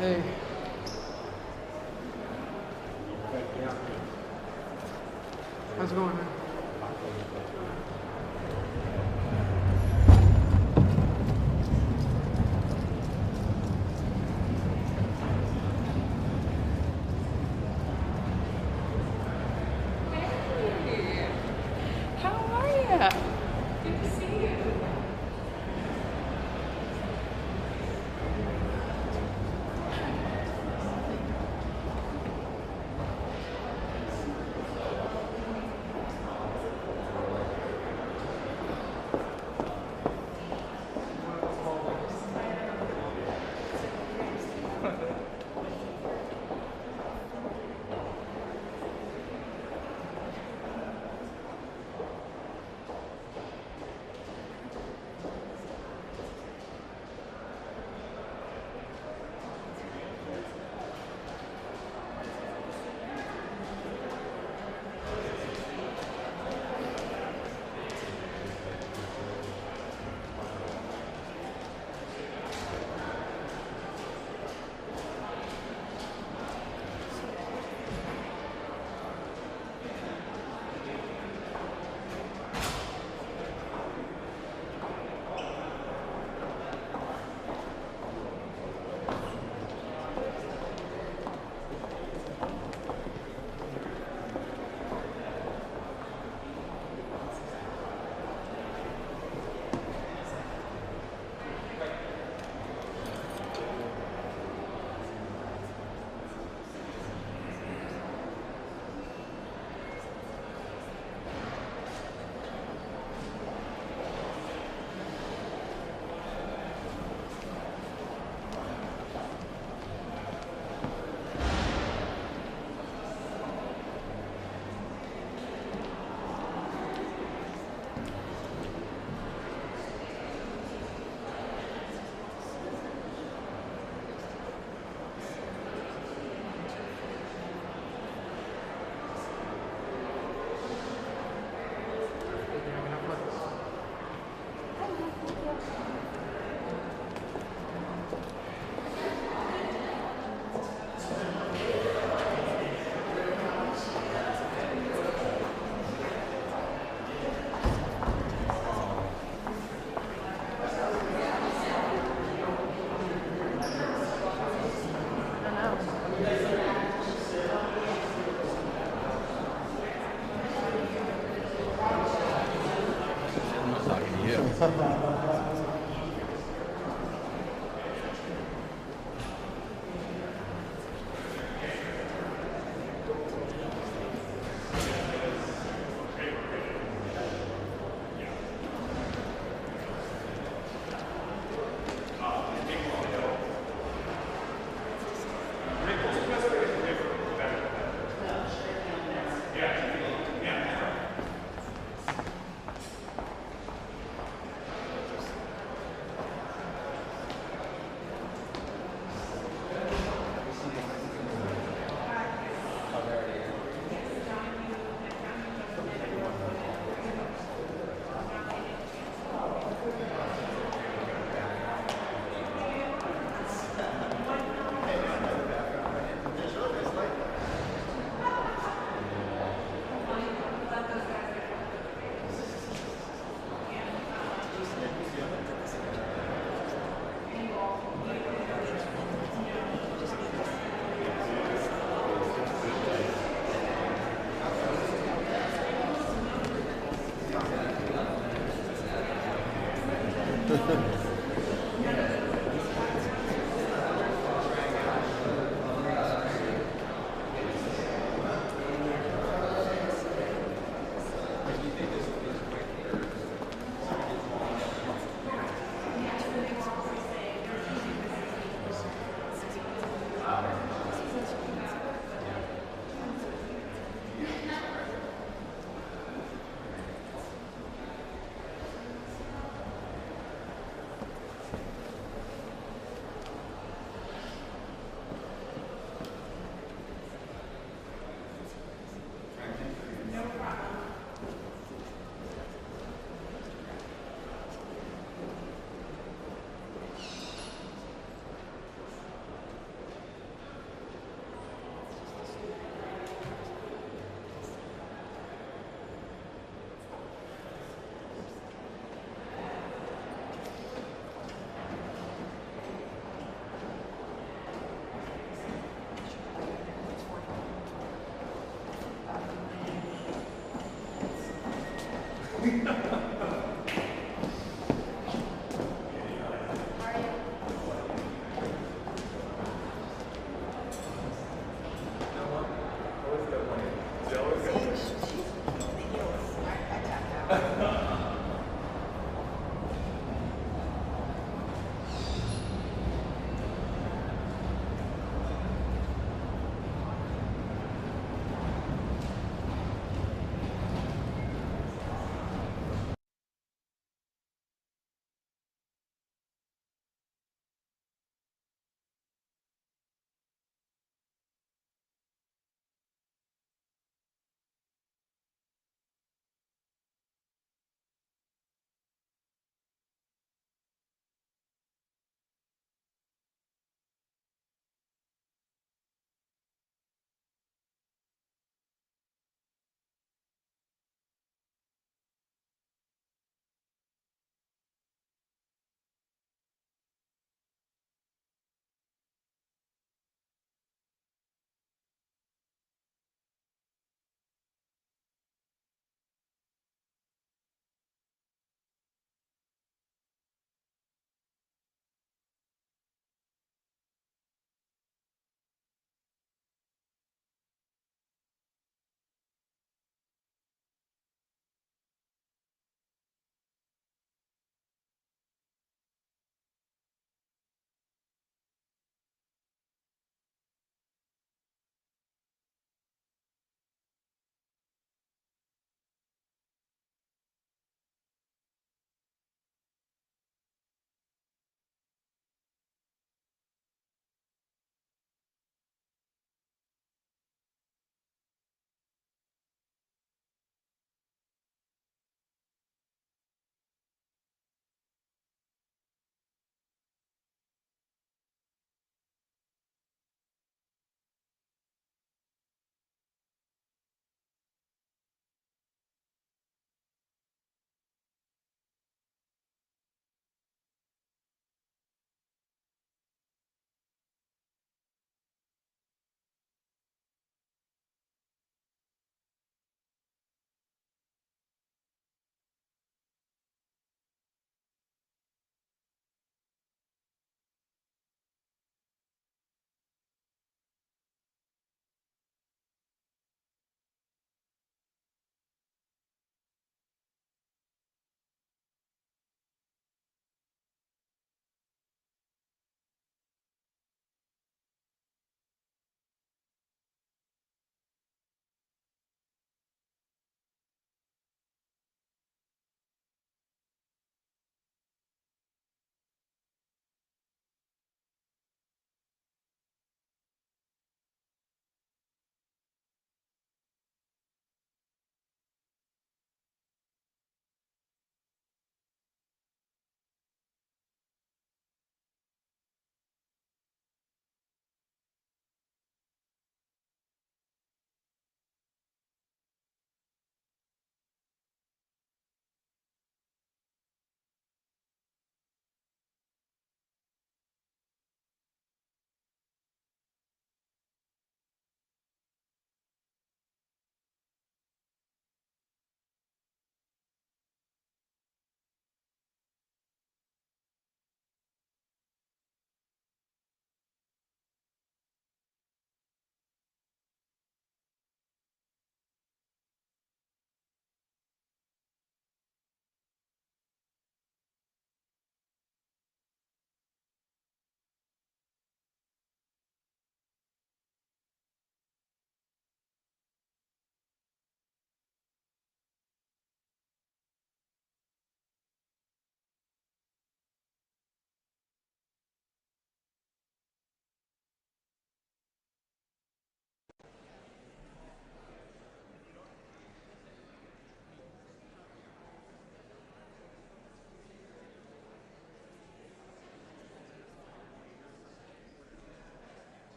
Hey. How's it going, man? Hey, how are you? Good to see you.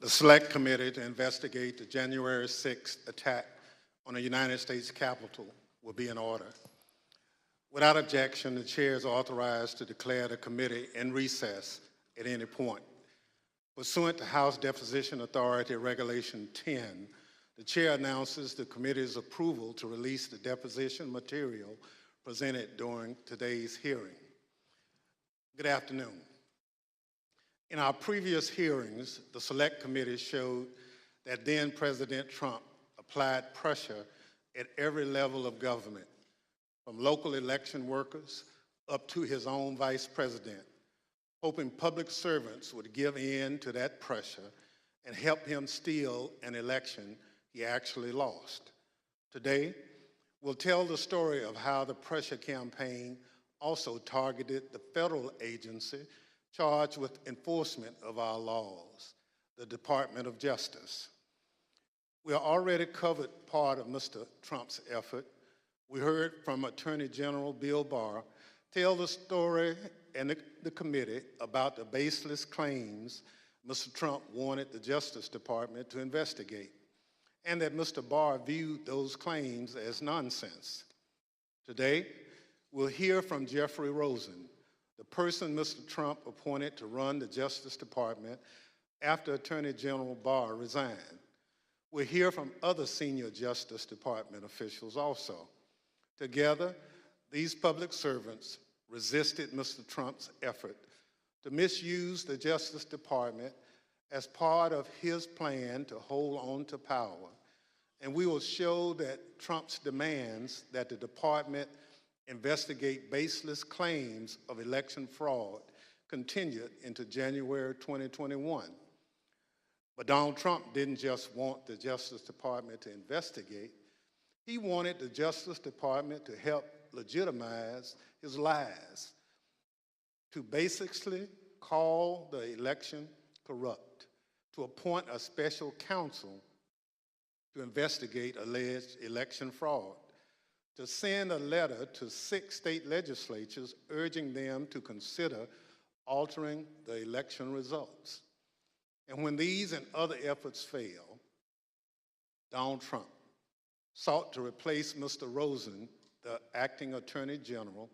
The Select Committee to investigate the January 6th attack on the United States Capitol will be in order. Without objection, the chair is authorized to declare the committee in recess at any point. Pursuant to House Deposition Authority Regulation 10, the chair announces the committee's approval to release the deposition material presented during today's hearing. Good afternoon. In our previous hearings, the Select Committee showed that then President Trump applied pressure at every level of government, from local election workers up to his own vice president, hoping public servants would give in to that pressure and help him steal an election he actually lost. Today, we'll tell the story of how the pressure campaign also targeted the federal agency charged with enforcement of our laws, the Department of Justice. We already covered part of Mr. Trump's effort. We heard from Attorney General Bill Barr tell the story and the committee about the baseless claims Mr. Trump wanted the Justice Department to investigate, and that Mr. Barr viewed those claims as nonsense. Today, we'll hear from Jeffrey Rosen, the person Mr. Trump appointed to run the Justice Department after Attorney General Barr resigned. We'll hear from other senior Justice Department officials also. Together, these public servants resisted Mr. Trump's effort to misuse the Justice Department as part of his plan to hold on to power. And we will show that Trump's demands that the department investigate baseless claims of election fraud continued into January 2021. But Donald Trump didn't just want the Justice Department to investigate. He wanted the Justice Department to help legitimize his lies, to basically call the election corrupt, to appoint a special counsel to investigate alleged election fraud, to send a letter to 6 state legislatures urging them to consider altering the election results. And when these and other efforts failed, Donald Trump sought to replace Mr. Rosen, the acting Attorney General,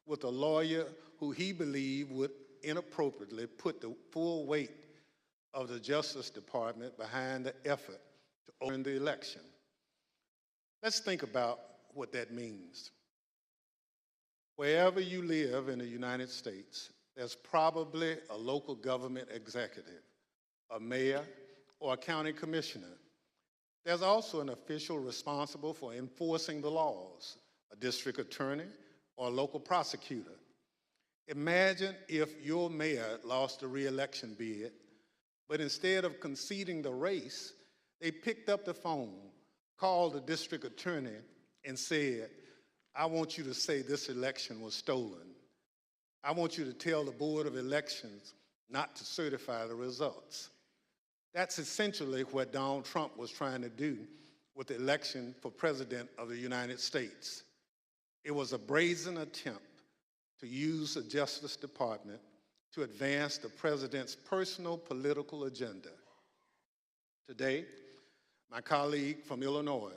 with a lawyer who he believed would inappropriately put the full weight of the Justice Department behind the effort to overturn the election. Let's think about what that means. Wherever you live in the United States, there's probably a local government executive, a mayor, or a county commissioner. There's also an official responsible for enforcing the laws, a district attorney or a local prosecutor. Imagine if your mayor lost a re-election bid, but instead of conceding the race, they picked up the phone, called the district attorney, and said, I want you to say this election was stolen. I want you to tell the Board of Elections not to certify the results. That's essentially what Donald Trump was trying to do with the election for President of the United States. It was a brazen attempt to use the Justice Department to advance the president's personal political agenda. Today, my colleague from Illinois,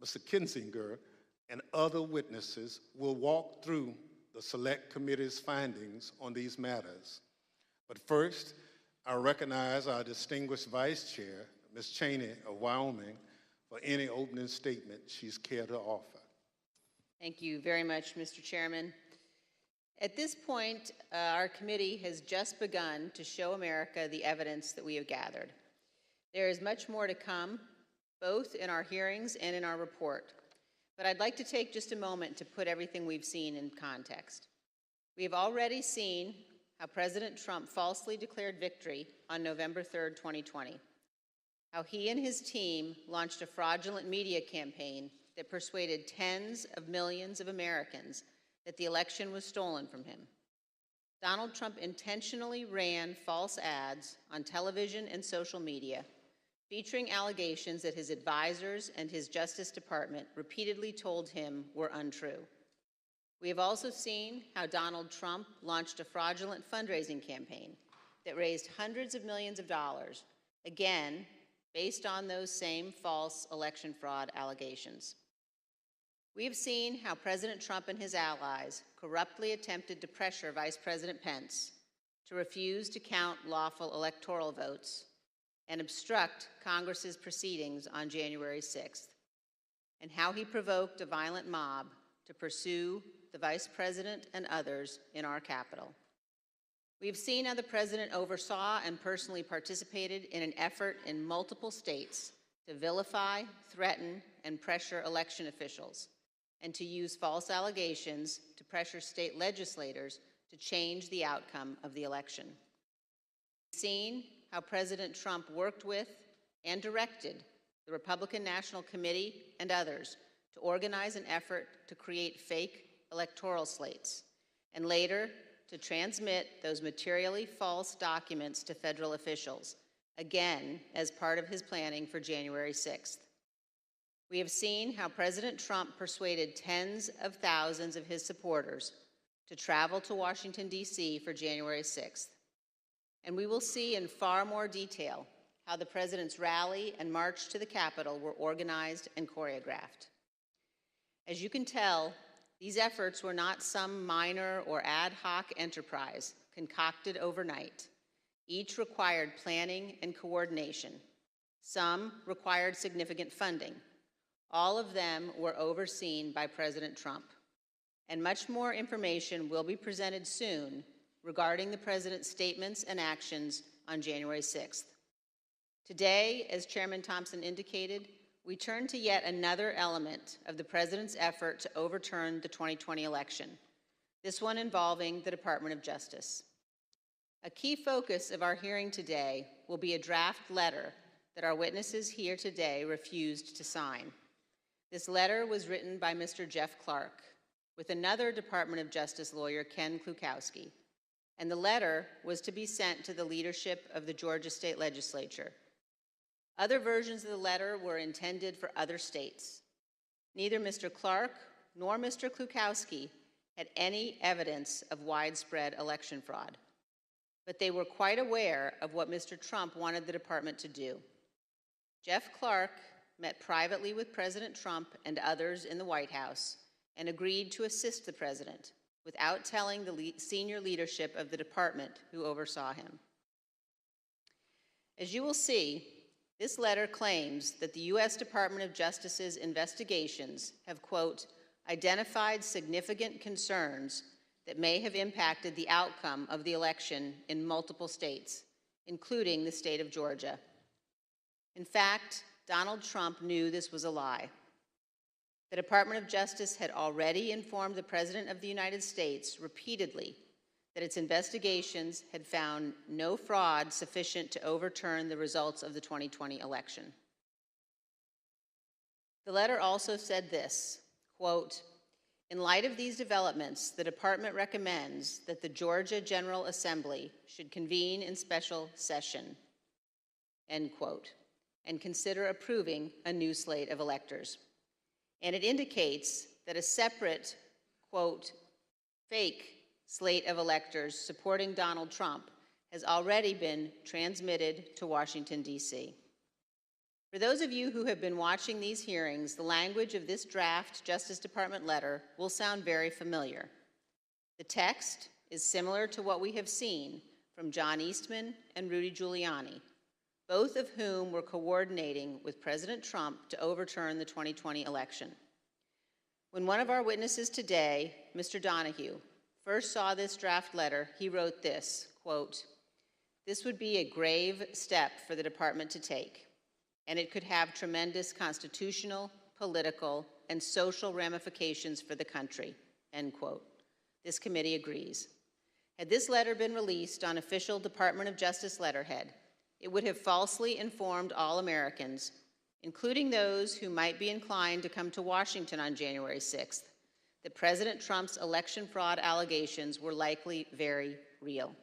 Mr. Kinzinger, and other witnesses will walk through the Select Committee's findings on these matters. But first, I recognize our distinguished Vice Chair, Ms. Cheney of Wyoming, for any opening statement she's cared to offer. Thank you very much, Mr. Chairman. At this point, our committee has just begun to show America the evidence that we have gathered. There is much more to come, both in our hearings and in our report. But I'd like to take just a moment to put everything we've seen in context. We have already seen how President Trump falsely declared victory on November 3rd, 2020, how he and his team launched a fraudulent media campaign that persuaded tens of millions of Americans that the election was stolen from him. Donald Trump intentionally ran false ads on television and social media, featuring allegations that his advisors and his Justice Department repeatedly told him were untrue. We have also seen how Donald Trump launched a fraudulent fundraising campaign that raised hundreds of millions of dollars again, based on those same false election fraud allegations. We have seen how President Trump and his allies corruptly attempted to pressure Vice President Pence to refuse to count lawful electoral votes and obstruct Congress's proceedings on January 6th, and how he provoked a violent mob to pursue the Vice President and others in our Capitol. We've seen how the President oversaw and personally participated in an effort in multiple states to vilify, threaten, and pressure election officials, and to use false allegations to pressure state legislators to change the outcome of the election. We've seen how President Trump worked with and directed the Republican National Committee and others to organize an effort to create fake electoral slates, and later to transmit those materially false documents to federal officials, again as part of his planning for January 6th. We have seen how President Trump persuaded tens of thousands of his supporters to travel to Washington, D.C. for January 6th. And we will see in far more detail how the President's rally and march to the Capitol were organized and choreographed. As you can tell, these efforts were not some minor or ad hoc enterprise concocted overnight. Each required planning and coordination. Some required significant funding. All of them were overseen by President Trump. And much more information will be presented soon regarding the President's statements and actions on January 6th. Today, as Chairman Thompson indicated, we turn to yet another element of the President's effort to overturn the 2020 election, this one involving the Department of Justice. A key focus of our hearing today will be a draft letter that our witnesses here today refused to sign. This letter was written by Mr. Jeff Clark with another Department of Justice lawyer, Ken Klukowski, and the letter was to be sent to the leadership of the Georgia State Legislature. Other versions of the letter were intended for other states. Neither Mr. Clark nor Mr. Klukowski had any evidence of widespread election fraud, but they were quite aware of what Mr. Trump wanted the department to do. Jeff Clark met privately with President Trump and others in the White House and agreed to assist the president without telling the senior leadership of the department who oversaw him. As you will see, this letter claims that the U.S. Department of Justice's investigations have, quote, identified significant concerns that may have impacted the outcome of the election in multiple states, including the state of Georgia. In fact, Donald Trump knew this was a lie. The Department of Justice had already informed the President of the United States repeatedly that its investigations had found no fraud sufficient to overturn the results of the 2020 election. The letter also said this, quote, in light of these developments, the department recommends that the Georgia General Assembly should convene in special session, end quote, and consider approving a new slate of electors. And it indicates that a separate, quote, fake slate of electors supporting Donald Trump has already been transmitted to Washington, D.C. For those of you who have been watching these hearings, the language of this draft Justice Department letter will sound very familiar. The text is similar to what we have seen from John Eastman and Rudy Giuliani, both of whom were coordinating with President Trump to overturn the 2020 election. When one of our witnesses today, Mr. Donoghue, first saw this draft letter, he wrote this, quote, this would be a grave step for the department to take, and it could have tremendous constitutional, political, and social ramifications for the country, end quote. This committee agrees. Had this letter been released on official Department of Justice letterhead, it would have falsely informed all Americans, including those who might be inclined to come to Washington on January 6th, that President Trump's election fraud allegations were likely very real.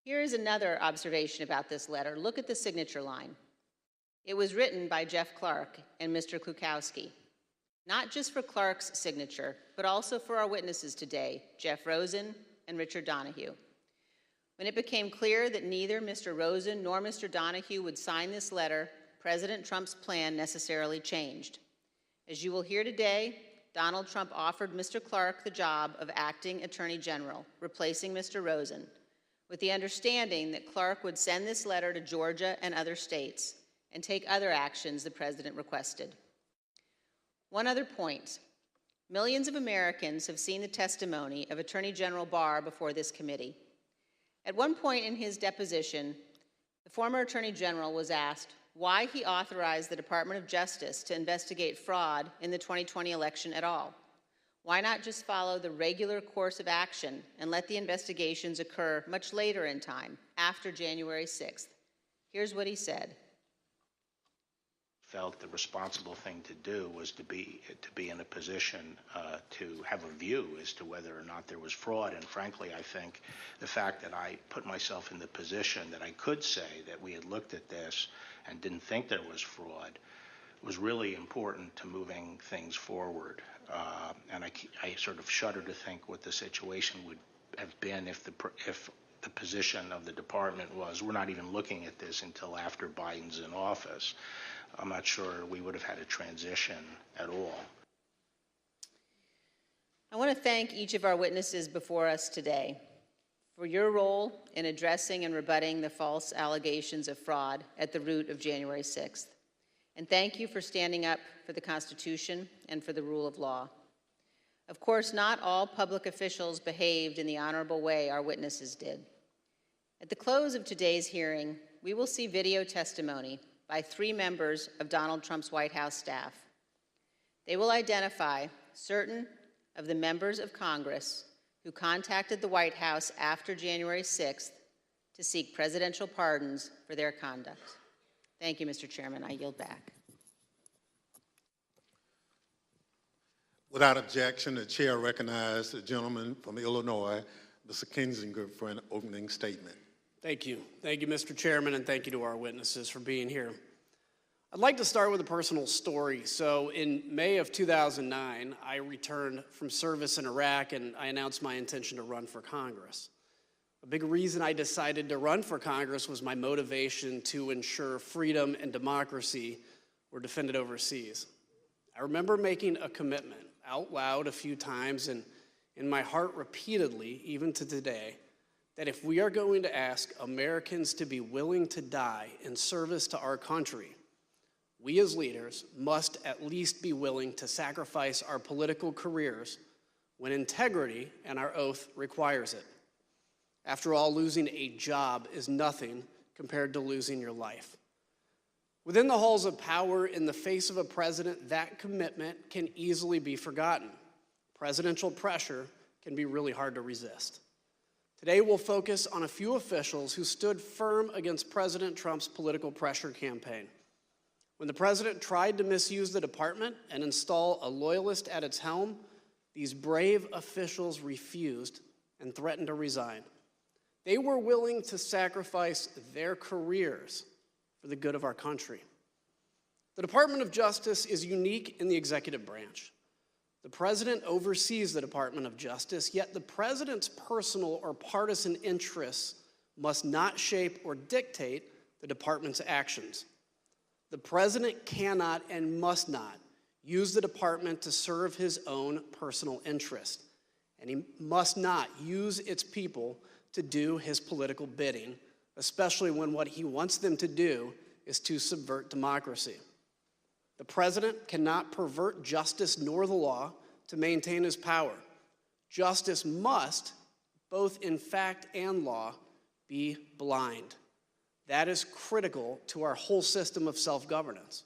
Here is another observation about this letter. Look at the signature line. It was written by Jeff Clark and Mr. Klukowski, not just for Clark's signature, but also for our witnesses today, Jeff Rosen and Richard Donoghue. When it became clear that neither Mr. Rosen nor Mr. Donoghue would sign this letter, President Trump's plan necessarily changed. As you will hear today, Donald Trump offered Mr. Clark the job of acting Attorney General, replacing Mr. Rosen, with the understanding that Clark would send this letter to Georgia and other states and take other actions the President requested. One other point. Millions of Americans have seen the testimony of Attorney General Barr before this committee. At one point in his deposition, the former Attorney General was asked why he authorized the Department of Justice to investigate fraud in the 2020 election at all. Why not just follow the regular course of action and let the investigations occur much later in time, after January 6th? Here's what he said. Felt the responsible thing to do was to be in a position to have a view as to whether or not there was fraud. And frankly, I think the fact that I put myself in the position that I could say that we had looked at this and didn't think there was fraud was really important to moving things forward. And I sort of shudder to think what the situation would have been if the position of the department was, we're not even looking at this until after Biden's in office. I'm not sure we would have had a transition at all. I want to thank each of our witnesses before us today for your role in addressing and rebutting the false allegations of fraud at the root of January 6th. And thank you for standing up for the Constitution and for the rule of law. Of course, not all public officials behaved in the honorable way our witnesses did. At the close of today's hearing, we will see video testimony by 3 members of Donald Trump's White House staff. They will identify certain of the members of Congress who contacted the White House after January 6th to seek presidential pardons for their conduct. Thank you, Mr. Chairman. I yield back. Without objection, the chair recognizes the gentleman from Illinois, Mr. Kinzinger, for an opening statement. Thank you. Thank you, Mr. Chairman, and thank you to our witnesses for being here. I'd like to start with a personal story. So in May of 2009, I returned from service in Iraq, and I announced my intention to run for Congress. A big reason I decided to run for Congress was my motivation to ensure freedom and democracy were defended overseas. I remember making a commitment out loud a few times and in my heart repeatedly, even to today, that if we are going to ask Americans to be willing to die in service to our country, we as leaders must at least be willing to sacrifice our political careers when integrity and our oath requires it. After all, losing a job is nothing compared to losing your life. Within the halls of power, in the face of a president, that commitment can easily be forgotten. Presidential pressure can be really hard to resist. Today, we'll focus on a few officials who stood firm against President Trump's political pressure campaign. When the president tried to misuse the department and install a loyalist at its helm, these brave officials refused and threatened to resign. They were willing to sacrifice their careers for the good of our country. The Department of Justice is unique in the executive branch. The president oversees the Department of Justice, yet the president's personal or partisan interests must not shape or dictate the department's actions. The president cannot and must not use the department to serve his own personal interest, and he must not use its people to do his political bidding, especially when what he wants them to do is to subvert democracy. The president cannot pervert justice nor the law to maintain his power. Justice must, both in fact and law, be blind. That is critical to our whole system of self-governance.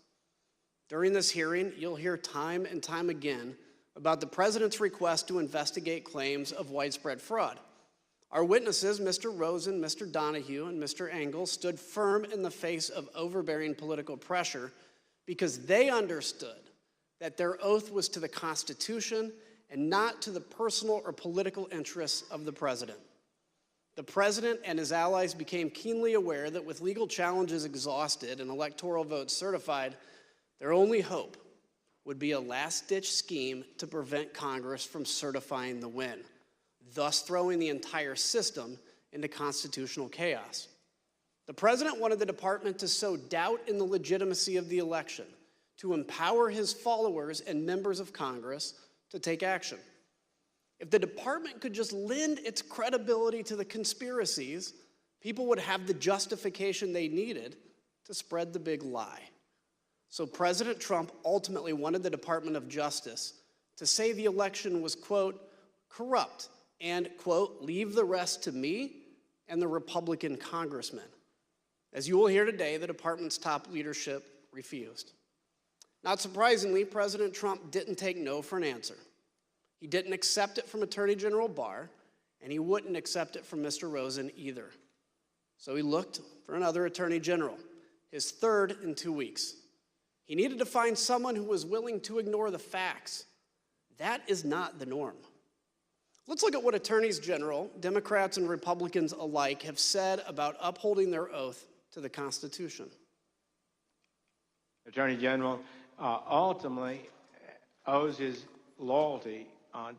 During this hearing, you'll hear time and time again about the president's request to investigate claims of widespread fraud. Our witnesses, Mr. Rosen, Mr. Donoghue, and Mr. Engel, stood firm in the face of overbearing political pressure because they understood that their oath was to the Constitution and not to the personal or political interests of the president. The president and his allies became keenly aware that with legal challenges exhausted and electoral votes certified, their only hope would be a last-ditch scheme to prevent Congress from certifying the win, thus throwing the entire system into constitutional chaos. The president wanted the department to sow doubt in the legitimacy of the election, to empower his followers and members of Congress to take action. If the department could just lend its credibility to the conspiracies, people would have the justification they needed to spread the big lie. So President Trump ultimately wanted the Department of Justice to say the election was, quote, corrupt, and, quote, leave the rest to me and the Republican congressmen. As you will hear today, the department's top leadership refused. Not surprisingly, President Trump didn't take no for an answer. He didn't accept it from Attorney General Barr, and he wouldn't accept it from Mr. Rosen either. So he looked for another Attorney General, his third in 2 weeks. He needed to find someone who was willing to ignore the facts. That is not the norm. Let's look at what attorneys general, Democrats and Republicans alike, have said about upholding their oath to the Constitution. Attorney General ultimately owes his loyalty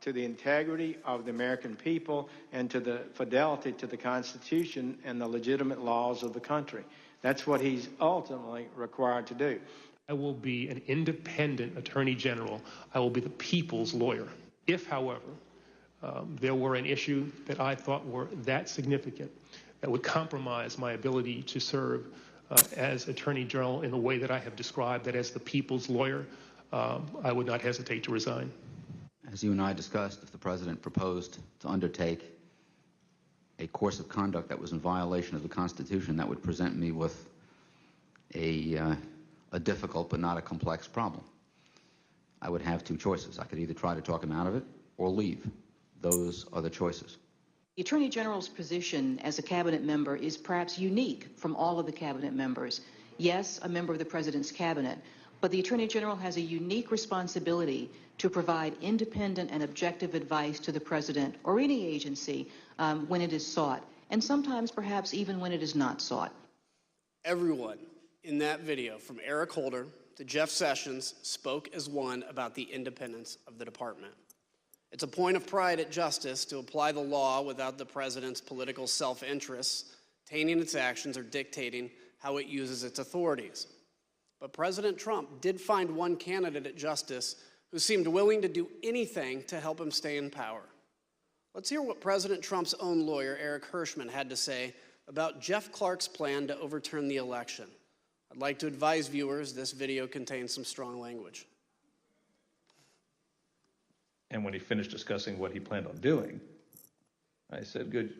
to the integrity of the American people and to the fidelity to the Constitution and the legitimate laws of the country. That's what he's ultimately required to do. I will be an independent Attorney General. I will be the people's lawyer. If, however, there were an issue that I thought were that significant that would compromise my ability to serve as Attorney General in the way that I have described, that as the people's lawyer, I would not hesitate to resign. As you and I discussed, if the President proposed to undertake a course of conduct that was in violation of the Constitution, that would present me with a difficult but not a complex problem. I would have two choices. I could either try to talk him out of it or leave. Those are the choices. The Attorney General's position as a cabinet member is perhaps unique from all of the cabinet members. Yes, a member of the President's cabinet, but the Attorney General has a unique responsibility to provide independent and objective advice to the President or any agency when it is sought, and sometimes perhaps even when it is not sought. Everyone in that video, from Eric Holder to Jeff Sessions, spoke as one about the independence of the department. It's a point of pride at Justice to apply the law without the president's political self-interests tainting its actions or dictating how it uses its authorities. But President Trump did find one candidate at Justice who seemed willing to do anything to help him stay in power. Let's hear what President Trump's own lawyer, Eric Hirschman, had to say about Jeff Clark's plan to overturn the election. I'd like to advise viewers this video contains some strong language. And when he finished discussing what he planned on doing, I said, good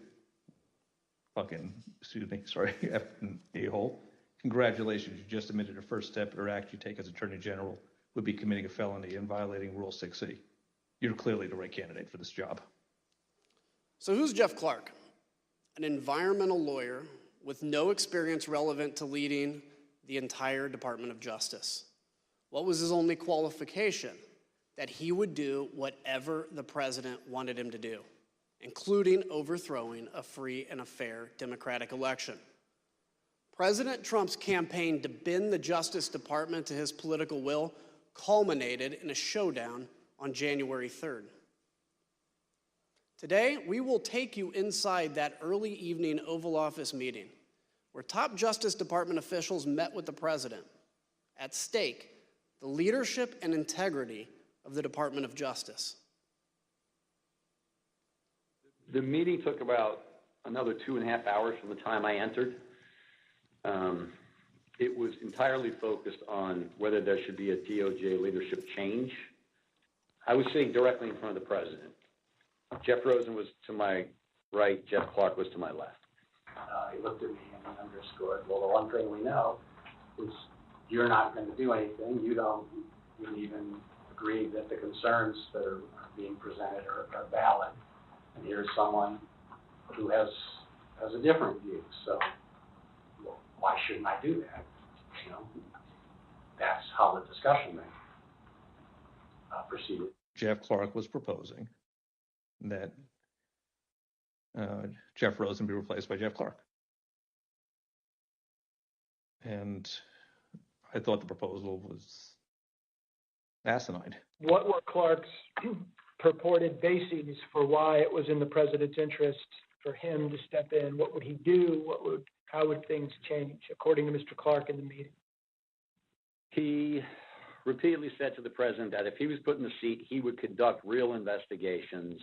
fucking, effing a-hole. Congratulations, you just admitted a first step or act you take as Attorney General would be committing a felony and violating Rule 6C. You're clearly the right candidate for this job. So who's Jeff Clark? An environmental lawyer with no experience relevant to leading the entire Department of Justice. What was his only qualification? That he would do whatever the president wanted him to do, including overthrowing a free and a fair democratic election. President Trump's campaign to bend the Justice Department to his political will culminated in a showdown on January 3rd. Today, we will take you inside that early evening Oval Office meeting where top Justice Department officials met with the president. At stake, the leadership and integrity of the Department of Justice. The meeting took about another 2.5 hours from the time I entered. It was entirely focused on whether there should be a DOJ leadership change. I was sitting directly in front of the president. Jeff Rosen was to my right, Jeff Clark was to my left. He looked at me and underscored, well, the one thing we know is you're not going to do anything. You didn't even agree that the concerns that are being presented are valid. And here's someone who has a different view. So well, why shouldn't I do that? You know, that's how the discussion then proceeded. Jeff Clark was proposing that Jeff Rosen be replaced by Jeff Clark. And I thought the proposal was asinine. What were Clark's purported bases for why it was in the president's interest for him to step in? What would he do? How would things change, according to Mr. Clark in the meeting? He repeatedly said to the president that if he was put in the seat, he would conduct real investigations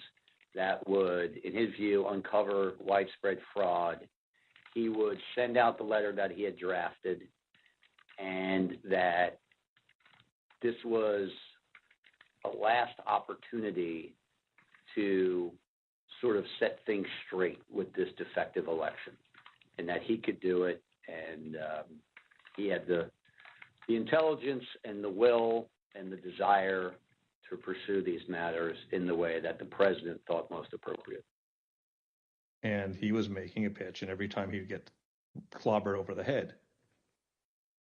that would, in his view, uncover widespread fraud. He would send out the letter that he had drafted, and that this was a last opportunity to sort of set things straight with this defective election, and that he could do it, and he had the intelligence and the will and the desire to pursue these matters in the way that the president thought most appropriate. And he was making a pitch, and every time he would get clobbered over the head,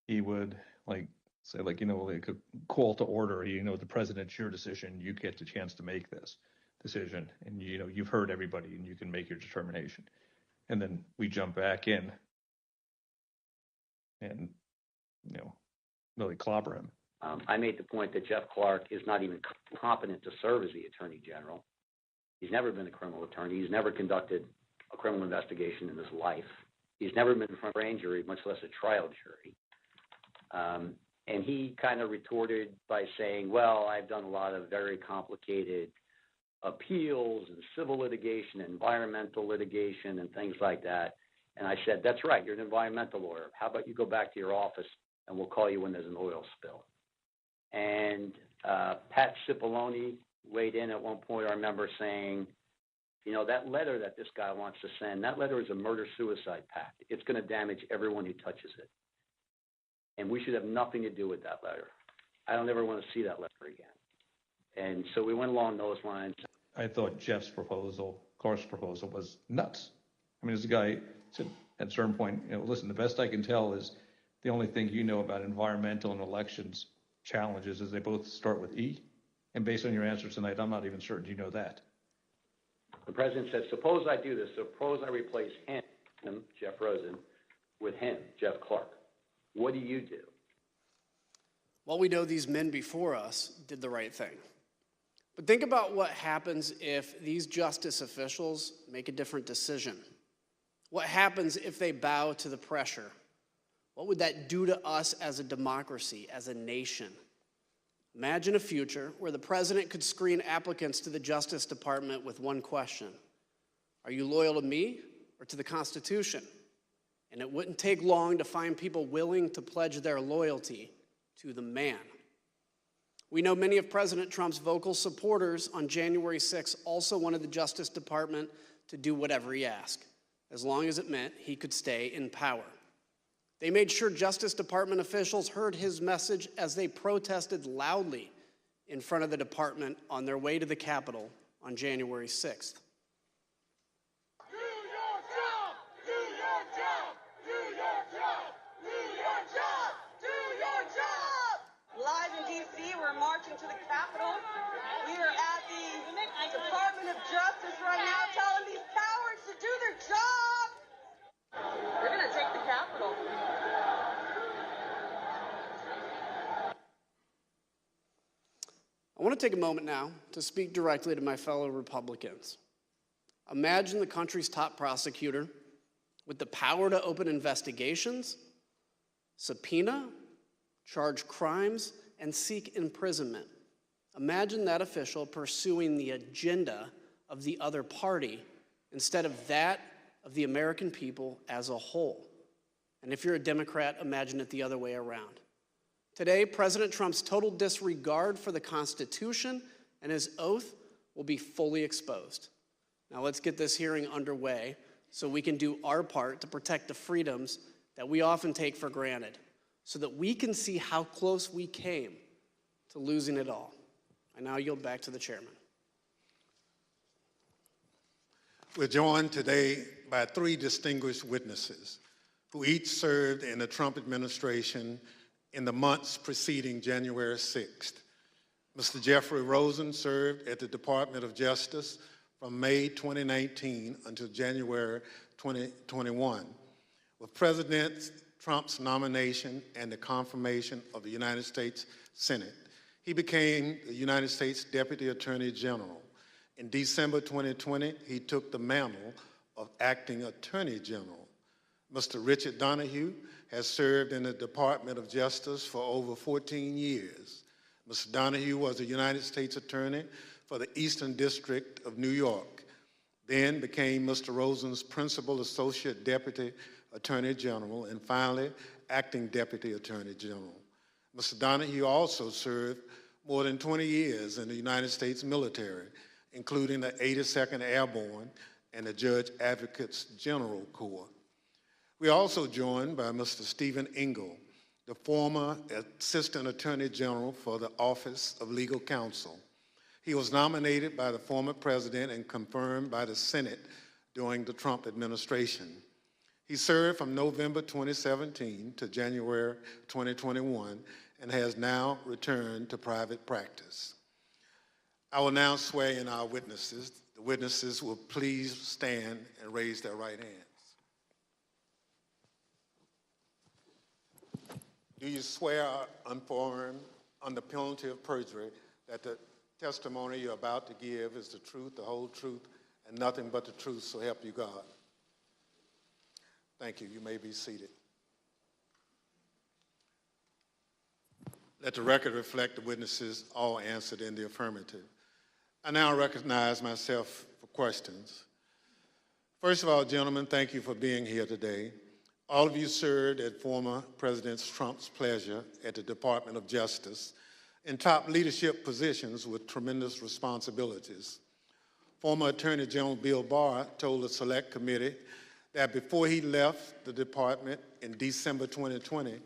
he would say, like a call to order, the president's your decision, you get the chance to make this decision, and you've heard everybody and you can make your determination. And then we jump back in and really clobber him. I made the point that Jeff Clark is not even competent to serve as the Attorney General. He's never been a criminal attorney. He's never conducted a criminal investigation in his life. He's never been in front of a grand jury, much less a trial jury. And he kind of retorted by saying, well, I've done a lot of very complicated appeals and civil litigation, environmental litigation, and things like that. And I said, that's right, you're an environmental lawyer. How about you go back to your office and we'll call you when there's an oil spill. And Pat Cipollone weighed in at one point, I remember saying, that letter that this guy wants to send, that letter is a murder-suicide pact. It's going to damage everyone who touches it. And we should have nothing to do with that letter. I don't ever want to see that letter again. And so we went along those lines. I thought Clark's proposal was nuts. I mean, as a guy said at a certain point, listen, the best I can tell is the only thing you know about environmental and elections challenges is they both start with E. And based on your answer tonight, I'm not even certain you know that. The president said, suppose I do this. Suppose I replace him, Jeff Rosen, with him, Jeff Clark. What do you do? Well, we know these men before us did the right thing. But think about what happens if these justice officials make a different decision. What happens if they bow to the pressure? What would that do to us as a democracy, as a nation? Imagine a future where the president could screen applicants to the Justice Department with one question. Are you loyal to me or to the Constitution? And it wouldn't take long to find people willing to pledge their loyalty to the man. We know many of President Trump's vocal supporters on January 6th also wanted the Justice Department to do whatever he asked, as long as it meant he could stay in power. They made sure Justice Department officials heard his message as they protested loudly in front of the department on their way to the Capitol on January 6th. To the Capitol. We are at the Department of Justice right now telling these cowards to do their job. They're going to take the Capitol. I want to take a moment now to speak directly to my fellow Republicans. Imagine the country's top prosecutor with the power to open investigations, subpoena, charge crimes, and seek imprisonment. Imagine that official pursuing the agenda of the other party instead of that of the American people as a whole. And if you're a Democrat, imagine it the other way around. Today, President Trump's total disregard for the Constitution and his oath will be fully exposed. Now let's get this hearing underway so we can do our part to protect the freedoms that we often take for granted, so that we can see how close we came to losing it all. I now yield back to the chairman. We're joined today by three distinguished witnesses who each served in the Trump administration in the months preceding January 6th. Mr. Jeffrey Rosen served at the Department of Justice from May 2019 until January 2021. With President Trump's nomination and the confirmation of the United States Senate, he became the United States Deputy Attorney General. In December 2020, he took the mantle of Acting Attorney General. Mr. Richard Donoghue has served in the Department of Justice for over 14 years. Mr. Donoghue was a United States Attorney for the Eastern District of New York, then became Mr. Rosen's Principal Associate Deputy Attorney General, and finally, Acting Deputy Attorney General. Mr. Donoghue also served more than 20 years in the United States military, including the 82nd Airborne and the Judge Advocates General Corps. We are also joined by Mr. Stephen Engel, the former Assistant Attorney General for the Office of Legal Counsel. He was nominated by the former president and confirmed by the Senate during the Trump administration. He served from November 2017 to January 2021 and has now returned to private practice. I will now swear in our witnesses. The witnesses will please stand and raise their right hands. Do you swear unaffirmed under penalty of perjury that the testimony you're about to give is the truth, the whole truth, and nothing but the truth, so help you God? Thank you. You may be seated. Let the record reflect the witnesses all answered in the affirmative. I now recognize myself for questions. First of all, gentlemen, thank you for being here today. All of you served at former President Trump's pleasure at the Department of Justice in top leadership positions with tremendous responsibilities. Former Attorney General Bill Barr told the Select Committee that before he left the department in December 2020,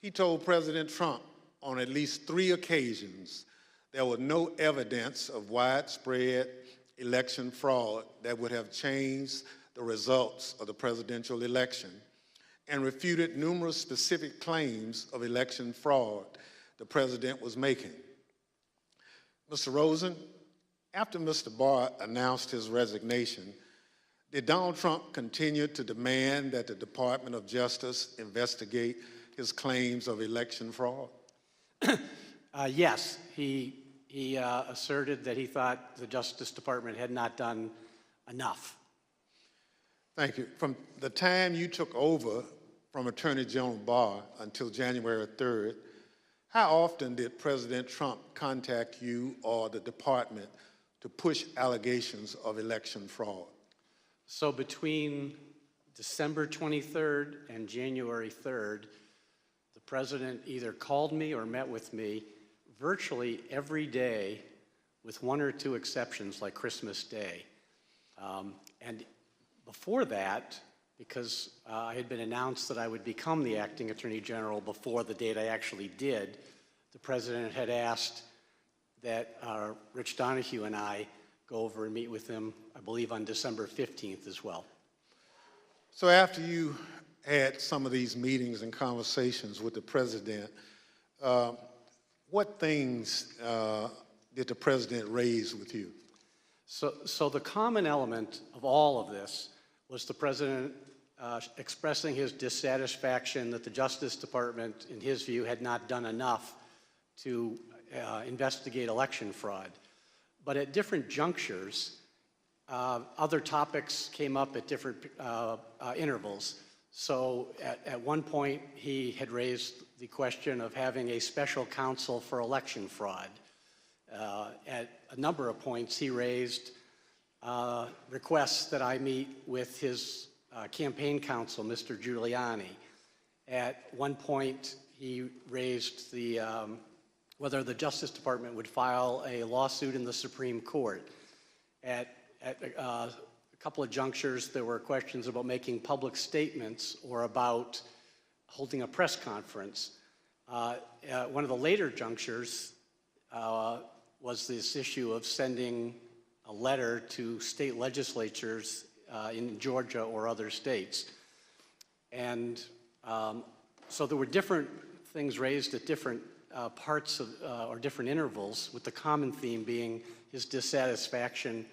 he told President Trump on at least 3 occasions there was no evidence of widespread election fraud that would have changed the results of the presidential election, and refuted numerous specific claims of election fraud the president was making. Mr. Rosen, after Mr. Barr announced his resignation, did Donald Trump continue to demand that the Department of Justice investigate his claims of election fraud? Yes, he asserted that he thought the Justice Department had not done enough. Thank you. From the time you took over from Attorney General Barr until January 3rd, how often did President Trump contact you or the department to push allegations of election fraud? So between December 23rd and January 3rd, the president either called me or met with me virtually every day, with 1 or 2 exceptions like Christmas Day. And before that, because I had been announced that I would become the acting attorney general before the date I actually did, the president had asked that Rich Donoghue and I go over and meet with him, I believe, on December 15th as well. So after you had some of these meetings and conversations with the president, what things did the president raise with you? So the common element of all of this was the president expressing his dissatisfaction that the Justice Department, in his view, had not done enough to investigate election fraud. But at different junctures, other topics came up at different intervals. So at one point, he had raised the question of having a special counsel for election fraud. At a number of points, he raised requests that I meet with his campaign counsel, Mr. Giuliani. At one point, he raised the whether the Justice Department would file a lawsuit in the Supreme Court. At a couple of junctures, there were questions about making public statements or about holding a press conference. One of the later junctures was this issue of sending a letter to state legislatures in Georgia or other states. And so there were different things raised at different parts of, or different intervals, with the common theme being his dissatisfaction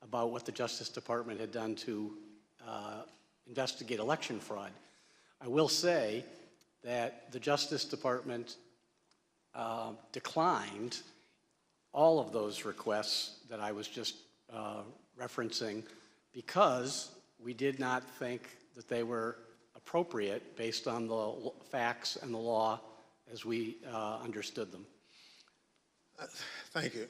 about what the Justice Department had done to investigate election fraud. I will say that the Justice Department declined all of those requests that I was just referencing, because We did not think that they were appropriate based on the facts and the law as we understood them. Thank you.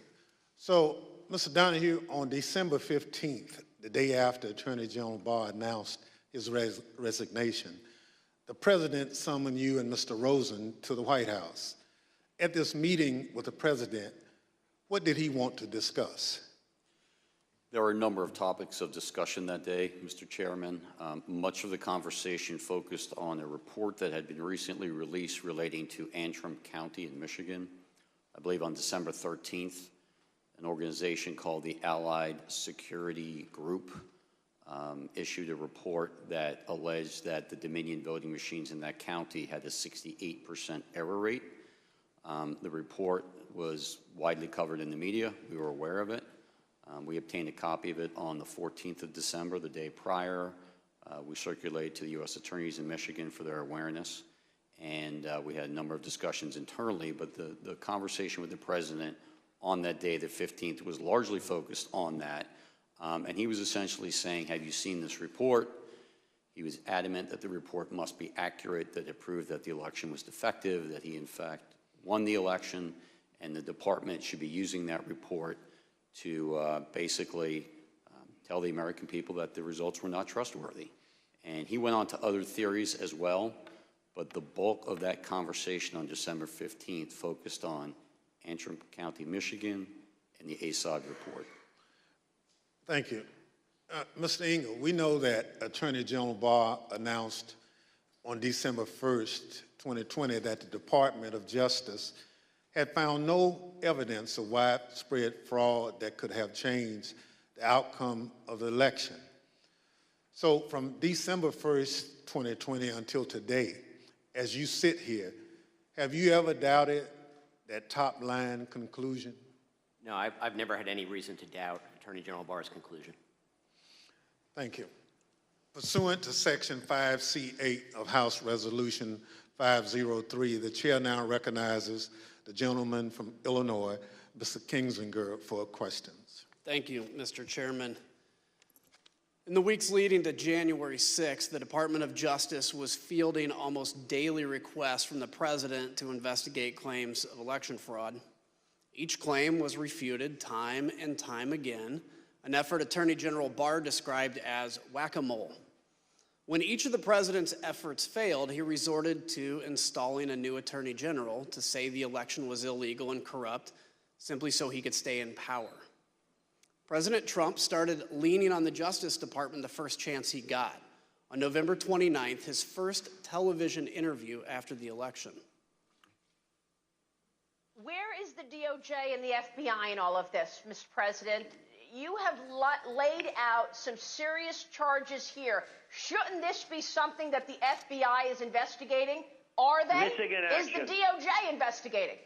So, Mr. Donoghue, on December 15th, the day after Attorney General Barr announced his resignation, the President summoned you and Mr. Rosen to the White House. At this meeting with the President, what did he want to discuss? There were a number of topics of discussion that day, Mr. Chairman. Much of the conversation focused on a report that had been recently released relating to Antrim County in Michigan. I believe on December 13th, an organization called the Allied Security Group issued a report that alleged that the Dominion voting machines in that county had a 68% error rate. The report was widely covered in the media. We were aware of it. We obtained a copy of it on the 14th of December, the day prior. We circulated to the U.S. attorneys in Michigan for their awareness, and we had a number of discussions internally, but the conversation with the President on that day, the 15th, was largely focused on that. And he was essentially saying, have you seen this report? He was adamant that the report must be accurate, that it proved that the election was defective, that he in fact won the election, and the department should be using that report to basically tell the American people that the results were not trustworthy. And he went on to other theories as well, but the bulk of that conversation on December 15th focused on Antrim County, Michigan, and the ASOG report. Thank you. Mr. Engel, we know that Attorney General Barr announced on December 1st, 2020, that the Department of Justice had found no evidence of widespread fraud that could have changed the outcome of the election. So from December 1st, 2020 until today, as you sit here, have you ever doubted that top-line conclusion? No, I've never had any reason to doubt Attorney General Barr's conclusion. Thank you. Pursuant to Section 5C8 of House Resolution 503, the chair now recognizes the gentleman from Illinois, Mr. Kinzinger, for questions. Thank you, Mr. Chairman. In the weeks leading to January 6th, the Department of Justice was fielding almost daily requests from the President to investigate claims of election fraud. Each claim was refuted time and time again, an effort Attorney General Barr described as whack-a-mole. When each of the President's efforts failed, he resorted to installing a new Attorney General to say the election was illegal and corrupt, simply so he could stay in power. President Trump started leaning on the Justice Department the first chance he got. On November 29th, his first television interview after the election. Where is the DOJ and the FBI in all of this, Mr. President? You have laid out some serious charges here. Shouldn't this be something that the FBI is investigating? Are they? Missing in action. Is the DOJ investigating?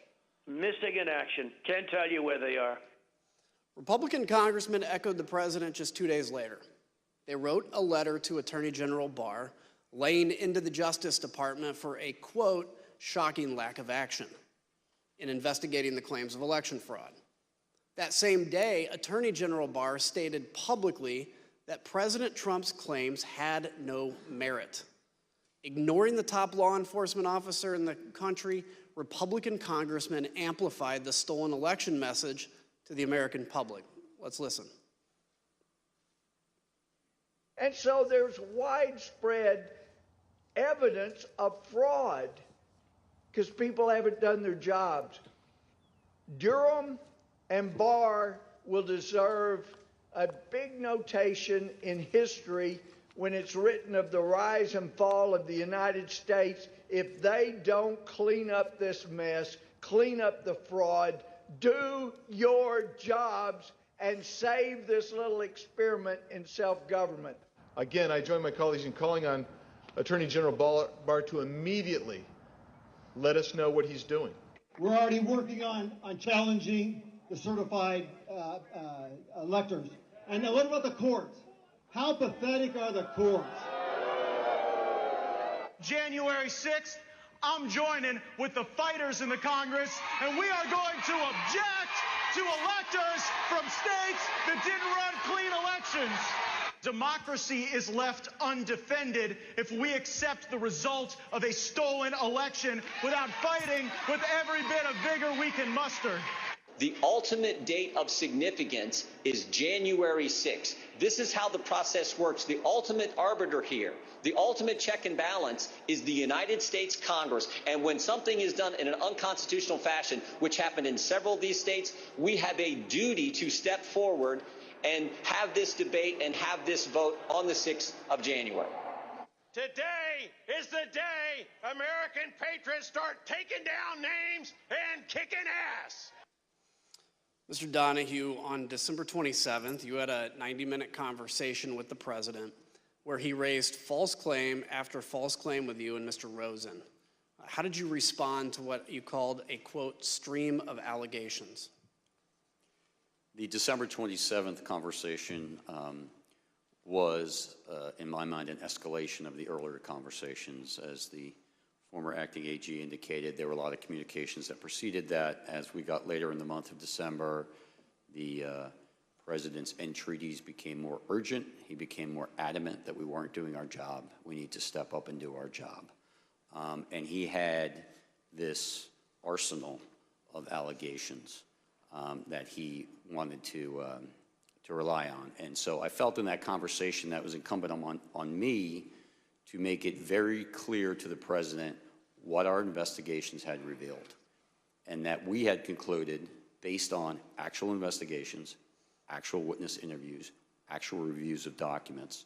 Missing in action. Can't tell you where they are. Republican congressmen echoed the President just 2 days later. They wrote a letter to Attorney General Barr laying into the Justice Department for a, quote, shocking lack of action in investigating the claims of election fraud. That same day, Attorney General Barr stated publicly that President Trump's claims had no merit. Ignoring the top law enforcement officer in the country, Republican congressmen amplified the stolen election message to the American public. Let's listen. And so there's widespread evidence of fraud because people haven't done their jobs. Durham and Barr will deserve a big notation in history when it's written of the rise and fall of the United States if they don't clean up this mess, clean up the fraud, do your jobs, and save this little experiment in self-government. Again, I join my colleagues in calling on Attorney General Barr to immediately let us know what he's doing. We're already working on challenging the certified electors. And now what about the courts? How pathetic are the courts? January 6th, I'm joining with the fighters in the Congress, and we are going to object to electors from states that didn't run clean elections. democracy is left undefended if we accept the result of a stolen election without fighting with every bit of vigor we can muster. The ultimate date of significance is January 6th. This is how the process works. The ultimate arbiter here, the ultimate check and balance is the United States Congress. And when something is done in an unconstitutional fashion, which happened in several of these states, we have a duty to step forward and have this debate and have this vote on the 6th of January. Today is the day American patriots start taking down names and kicking ass. Mr. Donoghue, on December 27th, you had a 90-minute conversation with the president where he raised false claim after false claim with you and Mr. Rosen. How did you respond to what you called a, quote, stream of allegations? The December 27th conversation was, in my mind, an escalation of the earlier conversations. As the former acting AG indicated, there were a lot of communications that preceded that. As we got later in the month of December, the president's entreaties became more urgent. He became more adamant that we weren't doing our job. We need to step up and do our job. And he had this arsenal of allegations that he wanted to rely on. And so I felt in that conversation that was incumbent on me to make it very clear to the president what our investigations had revealed, and that we had concluded, based on actual investigations, actual witness interviews, actual reviews of documents,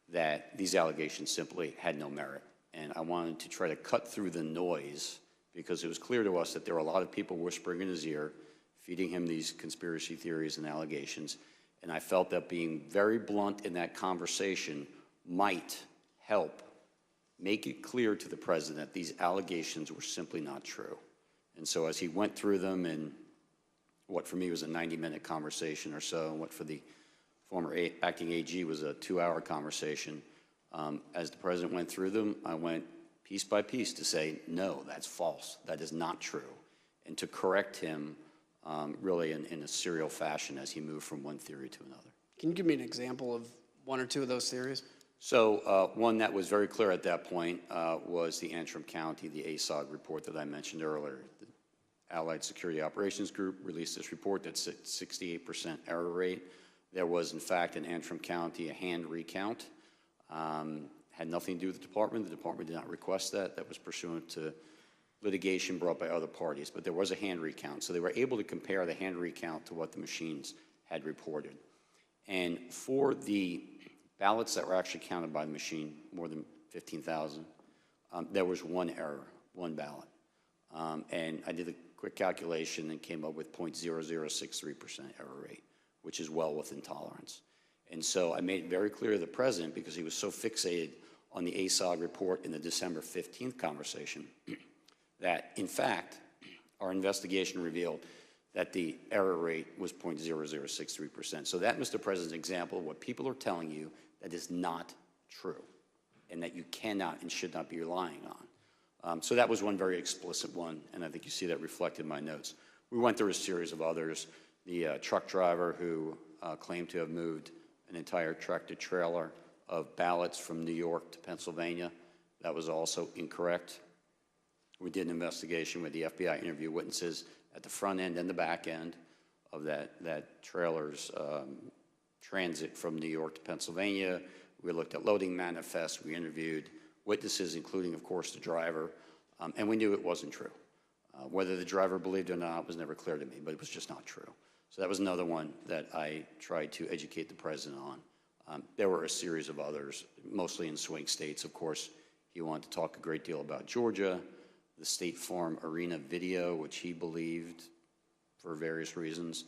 that these allegations simply had no merit. And I wanted to try to cut through the noise, because it was clear to us that there were a lot of people whispering in his ear, feeding him these conspiracy theories and allegations. And I felt that being very blunt in that conversation might help make it clear to the president these allegations were simply not true. And so as he went through them in what for me was a 90-minute conversation or so, and what for the former acting AG was a 2-hour conversation, as the president went through them, I went piece by piece to say, no, that's false, that is not true, and to correct him really in a serial fashion as he moved from one theory to another. Can you give me an example of one or two of those theories? So one that was very clear at that point was the Antrim County, the ASOG report that I mentioned earlier. The Allied Security Operations Group released this report that said 68% error rate. There was, in fact, in Antrim County, a hand recount. Had nothing to do with the department. The department did not request that. That was pursuant to litigation brought by other parties. But there was a hand recount. So they were able to compare the hand recount to what the machines had reported. And for the ballots that were actually counted by the machine, more than 15,000, there was one error, one ballot. And I did a quick calculation and came up with 0.0063% error rate, which is well within tolerance. And so I made it very clear to the president, because he was so fixated on the ASOG report in the December 15th conversation, that in fact, our investigation revealed that the error rate was 0.0063%. So that, Mr. President's example of what people are telling you that is not true, and that you cannot and should not be relying on. So that was one very explicit one, and I think you see that reflected in my notes. We went through a series of others. The truck driver who claimed to have moved an entire tractor-trailer of ballots from New York to Pennsylvania, that was also incorrect. We did an investigation where the FBI interviewed witnesses at the front end and the back end of that trailer's transit from New York to Pennsylvania. We looked at loading manifests. We interviewed witnesses, including, of course, the driver, and we knew it wasn't true. Whether the driver believed it or not was never clear to me, but it was just not true. So that was another one that I tried to educate the president on. There were a series of others, mostly in swing states. Of course, he wanted to talk a great deal about Georgia, the State Farm Arena video, which he believed, for various reasons,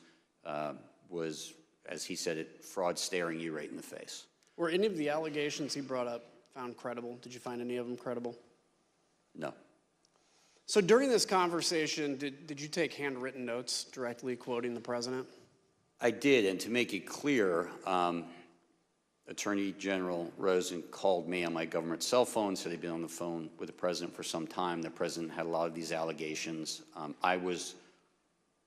was, as he said it, fraud staring you right in the face. Were any of the allegations he brought up found credible? Did you find any of them credible? No. So during this conversation, did you take handwritten notes directly quoting the president? I did, and to make it clear, Attorney General Rosen called me on my government cell phone, said he'd been on the phone with the president for some time. The president had a lot of these allegations. I was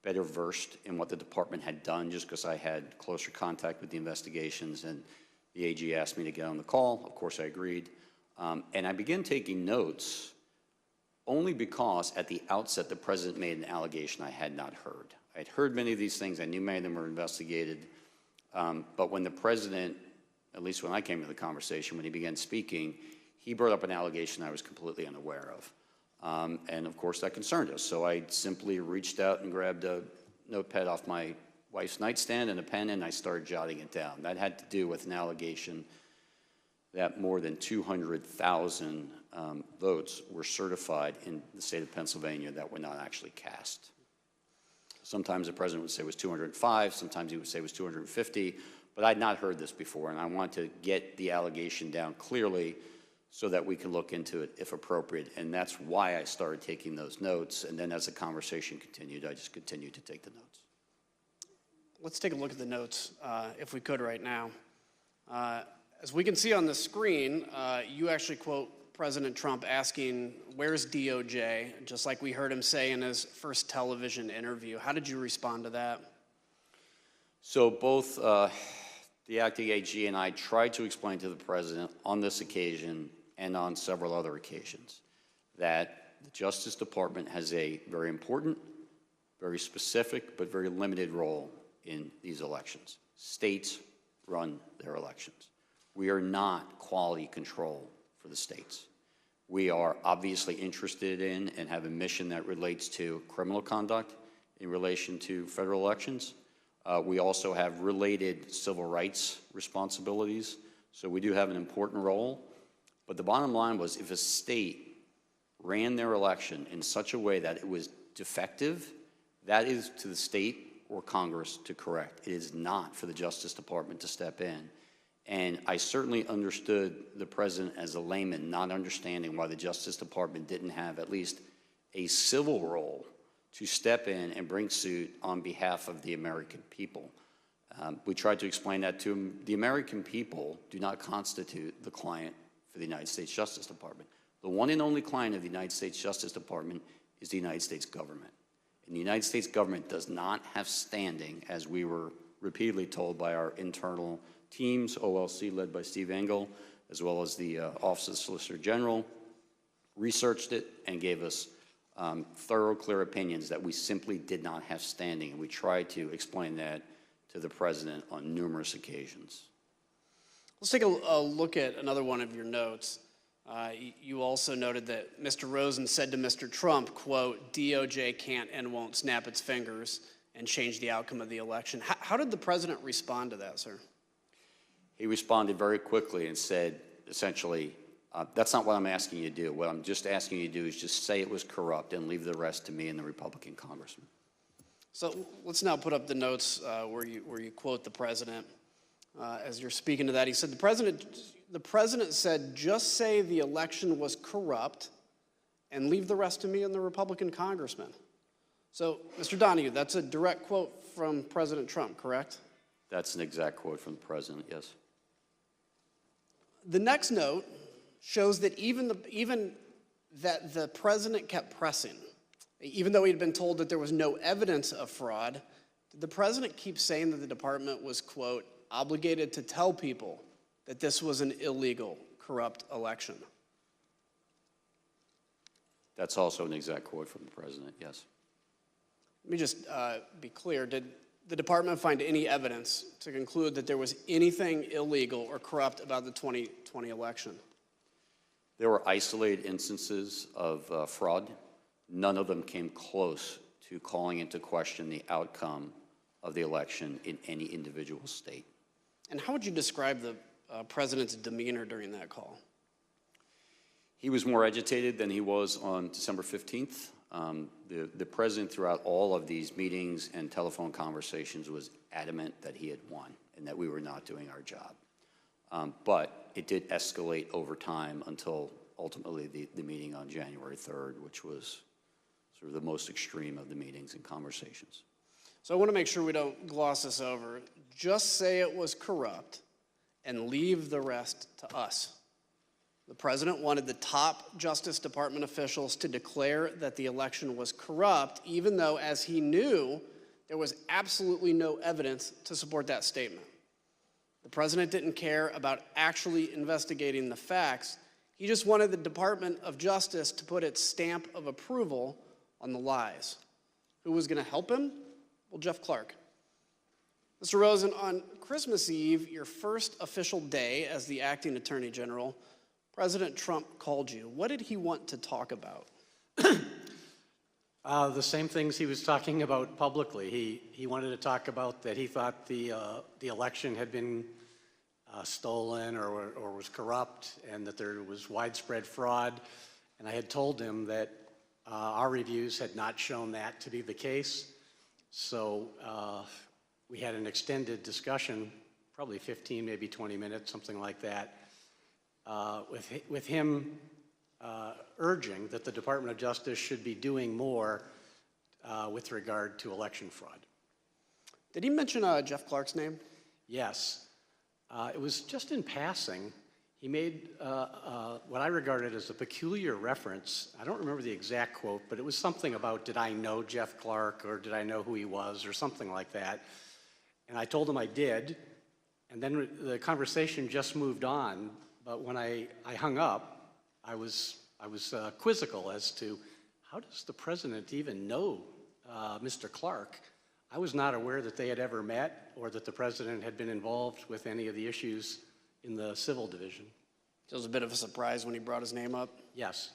better versed in what the department had done just because I had closer contact with the investigations, and The AG asked me to get on the call. Of course, I agreed. And I began taking notes only because at the outset the president made an allegation I had not heard. I'd heard many of these things. I knew many of them were investigated. But when the president, at least when I came to the conversation, when he began speaking, he brought up an allegation I was completely unaware of. And of course that concerned us. So I simply reached out and grabbed a notepad off my wife's nightstand and a pen, and I started jotting it down. That had to do with an allegation that more than 200,000 votes were certified in the state of Pennsylvania that were not actually cast. Sometimes the president would say it was 205, sometimes he would say it was 250, but I'd not heard this before, and I wanted to get the allegation down clearly so that we could look into it if appropriate, and that's why I started taking those notes, and then as the conversation continued, I just continued to take the notes. Let's take a look at the notes, if we could right now. As we can see on the screen, you actually quote President Trump asking, "Where's DOJ?" just like we heard him say in his first television interview. How did you respond to that? So both the acting AG and I tried to explain to the president on this occasion and on several other occasions that the Justice Department has a very important, very specific, but very limited role in these elections. States run their elections. We are not quality control for the states. We are obviously interested in and have a mission that relates to criminal conduct in relation to federal elections. We also have related civil rights responsibilities, so we do have an important role. But the bottom line was, if a state ran their election in such a way that it was defective, that is to the state or Congress to correct. It is not for the Justice Department to step in. And I certainly understood the president as a layman, not understanding why the Justice Department didn't have at least a civil role to step in and bring suit on behalf of the American people. We tried to explain that to him. The American people do not constitute the client for the United States Justice Department. The one and only client of the United States Justice Department is the United States government. And the United States government does not have standing, as we were repeatedly told by our internal teams, OLC led by Steve Engel, as well as the Office of the Solicitor General, researched it and gave us thorough, clear opinions that we simply did not have standing. And we tried to explain that to the president on numerous occasions. Let's take a look at another one of your notes. You also noted that Mr. Rosen said to Mr. Trump, quote, "DOJ can't and won't snap its fingers and change the outcome of the election." How did the president respond to that, sir? He responded very quickly and said, essentially, that's not what I'm asking you to do. What I'm just asking you to do is just say it was corrupt and leave the rest to me and the Republican congressman. So let's now put up the notes where you quote the president. As you're speaking to that, he said, the president said, "Just say the election was corrupt and leave the rest to me and the Republican congressman." So, Mr. Donoghue, that's a direct quote from President Trump, correct? That's an exact quote from the president, yes. The next note shows that even that the president kept pressing. Even though he'd been told that there was no evidence of fraud, did the president keep saying that the department was, quote, "obligated to tell people that this was an illegal, corrupt election"? That's also an exact quote from the president, yes. Let me just be clear. Did the department find any evidence to conclude that there was anything illegal or corrupt about the 2020 election? There were isolated instances of fraud. None of them came close to calling into question the outcome of the election in any individual state. And how would you describe the president's demeanor during that call? He was more agitated than he was on December 15th. The president, throughout all of these meetings and telephone conversations, was adamant that he had won and that we were not doing our job. But it did escalate over time until ultimately the meeting on January 3rd, which was sort of the most extreme of the meetings and conversations. So I want to make sure we don't gloss this over. Just say it was corrupt and leave the rest to us. The president wanted the top Justice Department officials to declare that the election was corrupt, even though, as he knew, there was absolutely no evidence to support that statement. The The president didn't care about actually investigating the facts. He just wanted the Department of Justice to put its stamp of approval on the lies. Who was going to help him? Well, Jeff Clark. Mr. Rosen, on Christmas Eve, your first official day as the acting Attorney General, President Trump called you. What did he want to talk about? The same things he was talking about publicly. He wanted to talk about that he thought the election had been stolen or was corrupt, and that there was widespread fraud. And I had told him that our reviews had not shown that to be the case. So we had an extended discussion, probably 15, maybe 20 minutes, something like that, with him urging that the Department of Justice should be doing more with regard to election fraud. Did he mention Jeff Clark's name? Yes. It was just in passing. He made what I regarded as a peculiar reference. I don't remember the exact quote, but it was something about, did I know Jeff Clark, or did I know who he was, or something like that. And I told him I did, and then the conversation just moved on. But when I hung up, I was quizzical as to how does the president even know Mr. Clark? I was not aware that they had ever met or that the president had been involved with any of the issues in the civil division. So it was a bit of a surprise when he brought his name up? Yes.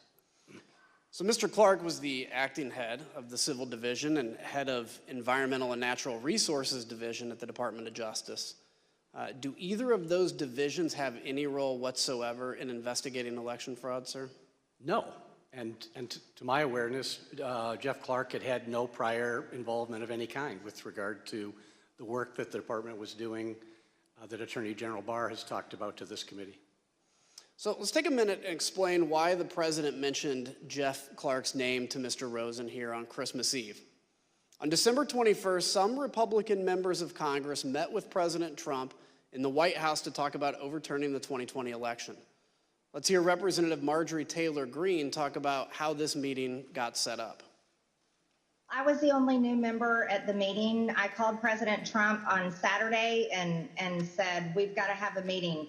So Mr. Clark was the acting head of the Civil Division and head of Environmental and Natural Resources Division at the Department of Justice. Do either of those divisions have any role whatsoever in investigating election fraud, sir? No. And to my awareness, Jeff Clark had no prior involvement of any kind with regard to the work that the department was doing that Attorney General Barr has talked about to this committee. So let's take a minute and explain why the president mentioned Jeff Clark's name to Mr. Rosen here on Christmas Eve. On December 21st, some Republican members of Congress met with President Trump in the White House to talk about overturning the 2020 election. Let's hear Representative Marjorie Taylor Greene talk about how this meeting got set up. I was the only new member at the meeting. I called President Trump on Saturday and said, we've got to have a meeting.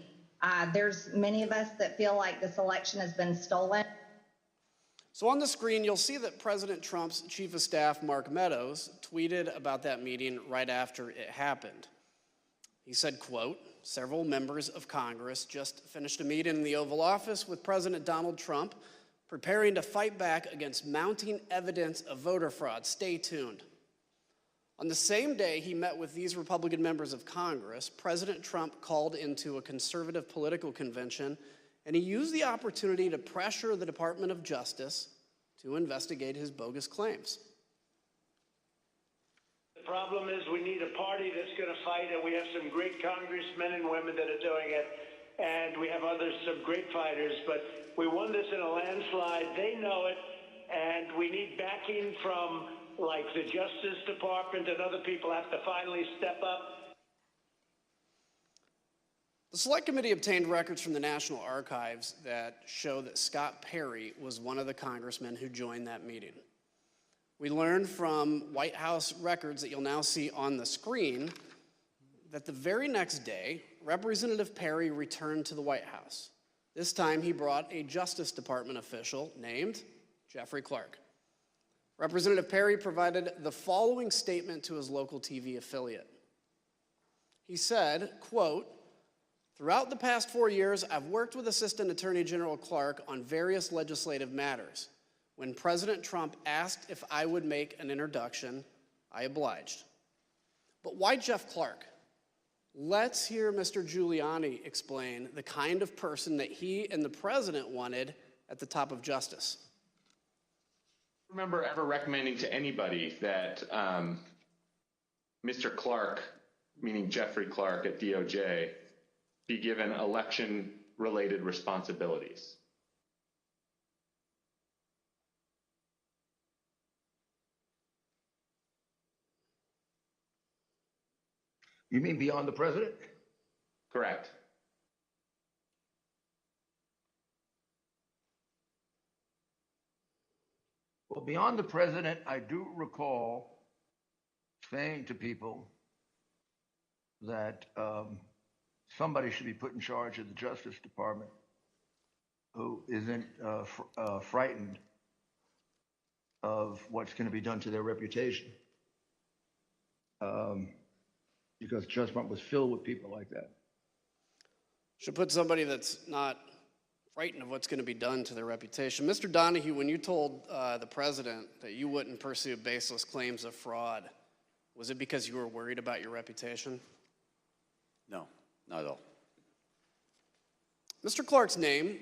There's many of us that feel like this election has been stolen. So on the screen, you'll see that President Trump's Chief of Staff, Mark Meadows, tweeted about that meeting right after it happened. He said, quote, several members of Congress just finished a meeting in the Oval Office with President Donald Trump, preparing to fight back against mounting evidence of voter fraud. Stay tuned. On the same day he met with these Republican members of Congress, President Trump called into a conservative political convention, and he used the opportunity to pressure the Department of Justice to investigate his bogus claims. The problem is we need a party that's going to fight, and we have some great congressmen and women that are doing it, and we have some great fighters, but we won this in a landslide. They know it, and we need backing from like the Justice Department, and other people have to finally step up. The Select Committee obtained records from the National Archives that show that Scott Perry was one of the congressmen who joined that meeting. We learned from White House records that you'll now see on the screen that the very next day, Representative Perry returned to the White House. This time he brought a Justice Department official named Jeffrey Clark. Representative Perry provided the following statement to his local TV affiliate. He said, quote, throughout the past 4 years, I've worked with Assistant Attorney General Clark on various legislative matters. When President Trump asked if I would make an introduction, I obliged. But why Jeff Clark? Let's hear Mr. Giuliani explain the kind of person that he and the president wanted at the top of justice. I remember ever recommending to anybody that Mr. Clark, meaning Jeffrey Clark at DOJ, be given election-related responsibilities. You mean beyond the president? Correct. Well, beyond the president, I do recall saying to people that somebody should be put in charge of the Justice Department who isn't frightened of what's going to be done to their reputation. Because Judge Trump was filled with people like that. Should put somebody that's not frightened of what's going to be done to their reputation. Mr. Donoghue, when you told the president that you wouldn't pursue baseless claims of fraud, was it because you were worried about your reputation? No, not at all. Mr. Clark's name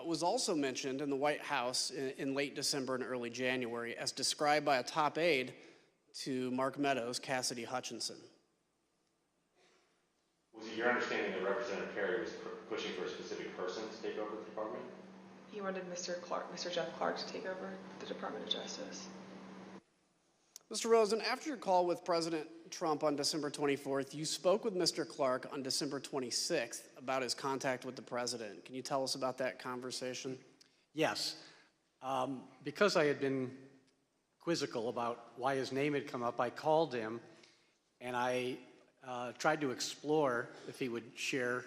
was also mentioned in the White House in late December and early January as described by a top aide to Mark Meadows, Cassidy Hutchinson. Was it your understanding that Representative Perry was pushing for a specific person to take over the department? He wanted Mr. Jeff Clark to take over the Department of Justice. Mr. Rosen, after your call with President Trump on December 24th, you spoke with Mr. Clark on December 26th about his contact with the president. Can you tell us about that conversation? Yes. Because I had been quizzical about why his name had come up, I called him and I tried to explore if he would share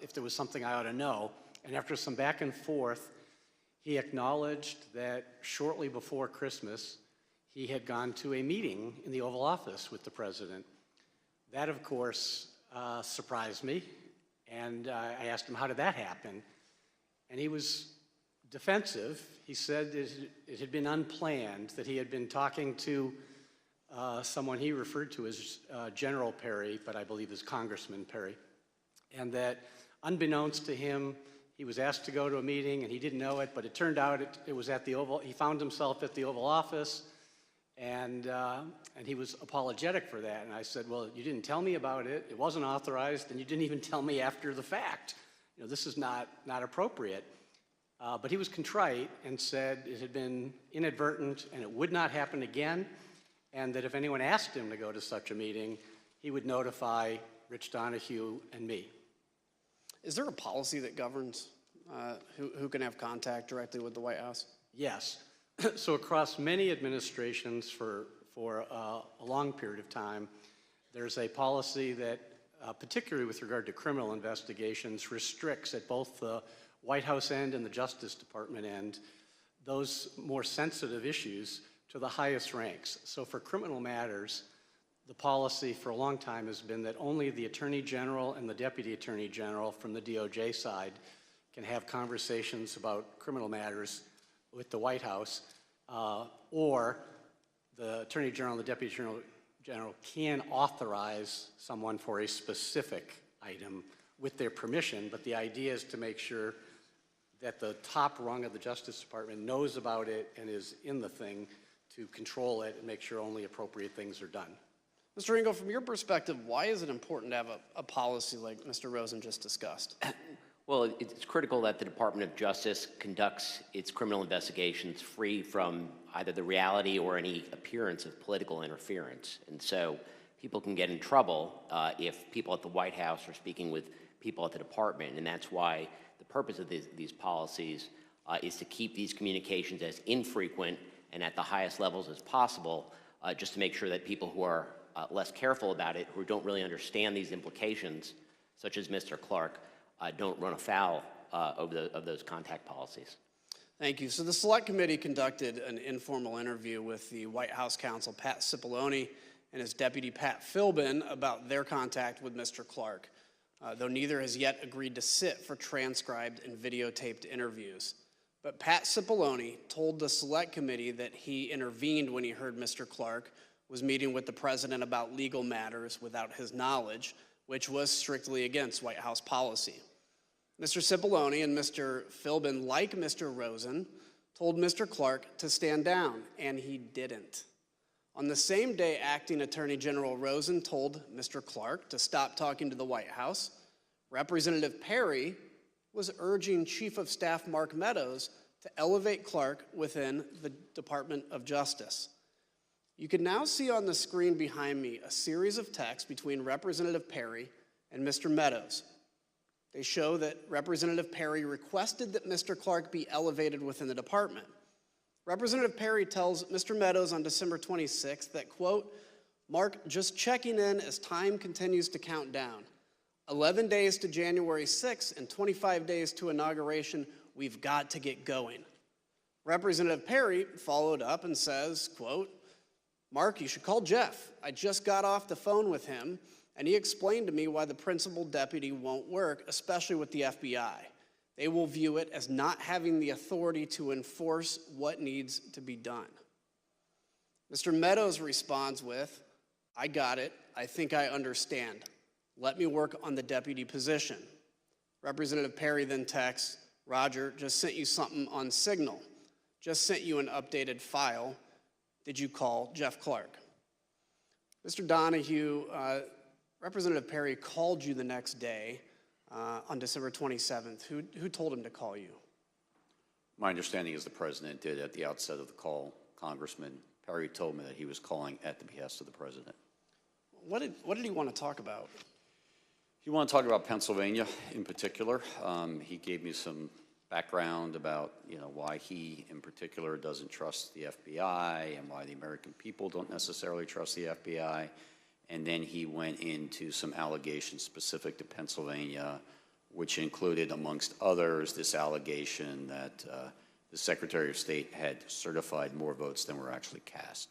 if there was something I ought to know. And after some back and forth, he acknowledged that shortly before Christmas, he had gone to a meeting in the Oval Office with the president. That, of course, surprised me. And I asked him, how did that happen? And he was defensive. He said it had been unplanned, that he had been talking to someone he referred to as General Perry, but I believe is Congressman Perry, and that unbeknownst to him, he was asked to go to a meeting and he didn't know it, but it turned out it was at the Oval. He found himself at the Oval Office, and he was apologetic for that. And I said, well, you didn't tell me about it. It wasn't authorized, and you didn't even tell me after the fact. You know, this is not appropriate. But he was contrite and said it had been inadvertent and it would not happen again, and that if anyone asked him to go to such a meeting, he would notify Rich Donoghue and me. Is there a policy that governs who can have contact directly with the White House? Yes. So across many administrations for a long period of time, there's a policy that, particularly with regard to criminal investigations, restricts at both the White House end and the Justice Department end those more sensitive issues to the highest ranks. So for criminal matters, the policy for a long time has been that only the Attorney General and the Deputy Attorney General from the DOJ side can have conversations about criminal matters with the White House, or the Attorney General and the Deputy Attorney General can authorize someone for a specific item with their permission, but the idea is to make sure that the top rung of the Justice Department knows about it and is in the thing to control it and make sure only appropriate things are done. Mr. Engel, from your perspective, why is it important to have a policy like Mr. Rosen just discussed? Well, it's critical that the Department of Justice conducts its criminal investigations free from either the reality or any appearance of political interference. And so people can get in trouble if people at the White House are speaking with people at the department, and that's why the purpose of these policies is to keep these communications as infrequent and at the highest levels as possible, just to make sure that people who are less careful about it, who don't really understand these implications, such as Mr. Clark, don't run afoul of those contact policies. Thank you. So the Select Committee conducted an informal interview with the White House counsel, Pat Cipollone, and his deputy, Pat Philbin, about their contact with Mr. Clark, though neither has yet agreed to sit for transcribed and videotaped interviews. But Pat Cipollone told the Select Committee that he intervened when he heard Mr. Clark was meeting with the president about legal matters without his knowledge, which was strictly against White House policy. Mr. Cipollone and Mr. Philbin, like Mr. Rosen, told Mr. Clark to stand down, and he didn't. On the same day, Acting Attorney General Rosen told Mr. Clark to stop talking to the White House, Representative Perry was urging Chief of Staff Mark Meadows to elevate Clark within the Department of Justice. You can now see on the screen behind me a series of texts between Representative Perry and Mr. Meadows. They show that Representative Perry requested that Mr. Clark be elevated within the department. Representative Perry tells Mr. Meadows on December 26th that, quote, Mark, just checking in as time continues to count down. 11 days to January 6th and 25 days to inauguration. We've got to get going. Representative Perry followed up and says, quote, Mark, you should call Jeff. I just got off the phone with him, and he explained to me why the principal deputy won't work, especially with the FBI. They will view it as not having the authority to enforce what needs to be done. Mr. Meadows responds with, I got it. I think I understand. Let me work on the deputy position. Representative Perry then texts, Roger, just sent you something on Signal. Just sent you an updated file. Did you call Jeff Clark? Mr. Donoghue, Representative Perry called you the next day on December 27th. Who told him to call you? My understanding is the president did at the outset of the call. Congressman Perry told me that he was calling at the behest of the president. What did he want to talk about? He wanted to talk about Pennsylvania in particular. He gave me some background about, why he in particular doesn't trust the FBI and why the American people don't necessarily trust the FBI. And then he went into some allegations specific to Pennsylvania, which included, amongst others, this allegation that the Secretary of State had certified more votes than were actually cast.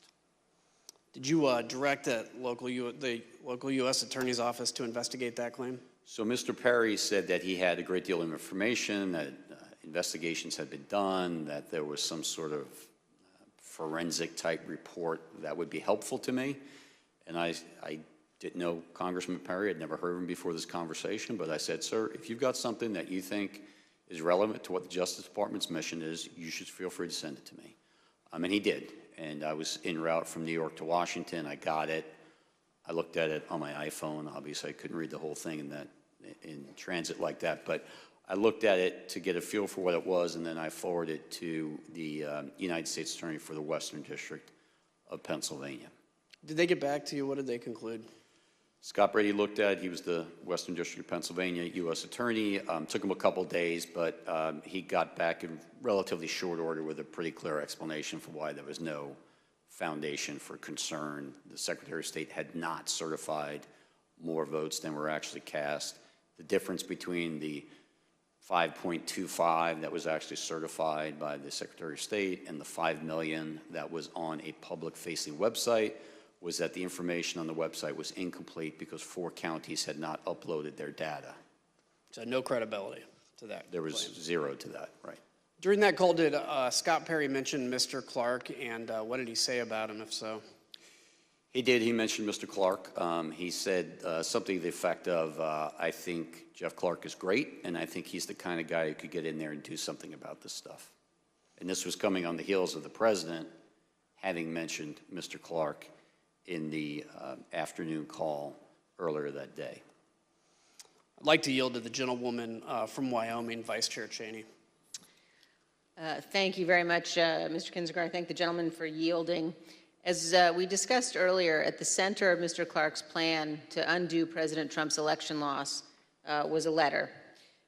Did you direct the local U.S. Attorney's Office to investigate that claim? So Mr. Perry said that he had a great deal of information, that investigations had been done, that there was some sort of forensic type report that would be helpful to me. And I didn't know Congressman Perry. I'd never heard of him before this conversation, but I said, sir, if you've got something that you think is relevant to what the Justice Department's mission is, you should feel free to send it to me. And he did. And I was en route from New York to Washington. I got it. I looked at it on my iPhone. Obviously, I couldn't read the whole thing in transit like that, but I looked at it to get a feel for what it was, and then I forwarded it to the United States Attorney for the Western District of Pennsylvania. Did they get back to you? What did they conclude? Scott Brady looked at it. He was the Western District of Pennsylvania U.S. Attorney. Took him a couple days, but he got back in relatively short order with a pretty clear explanation for why there was no foundation for concern. The Secretary of State had not certified more votes than were actually cast. The difference between the 5.25 that was actually certified by the Secretary of State and the 5 million that was on a public-facing website was that the information on the website was incomplete because 4 counties had not uploaded their data. So no credibility to that. There was claim. Zero to that, right. During that call, did Scott Perry mention Mr. Clark, and what did he say about him, if so? He did. He mentioned Mr. Clark. He said something to the effect of, I think Jeff Clark is great, and I think he's the kind of guy who could get in there and do something about this stuff. And this was coming on the heels of the president having mentioned Mr. Clark in the afternoon call earlier that day. I'd like to yield to the gentlewoman from Wyoming, Vice Chair Cheney. Thank you very much, Mr. Kinzinger. I thank the gentleman for yielding. As we discussed earlier, at the center of Mr. Clark's plan to undo President Trump's election loss was a letter.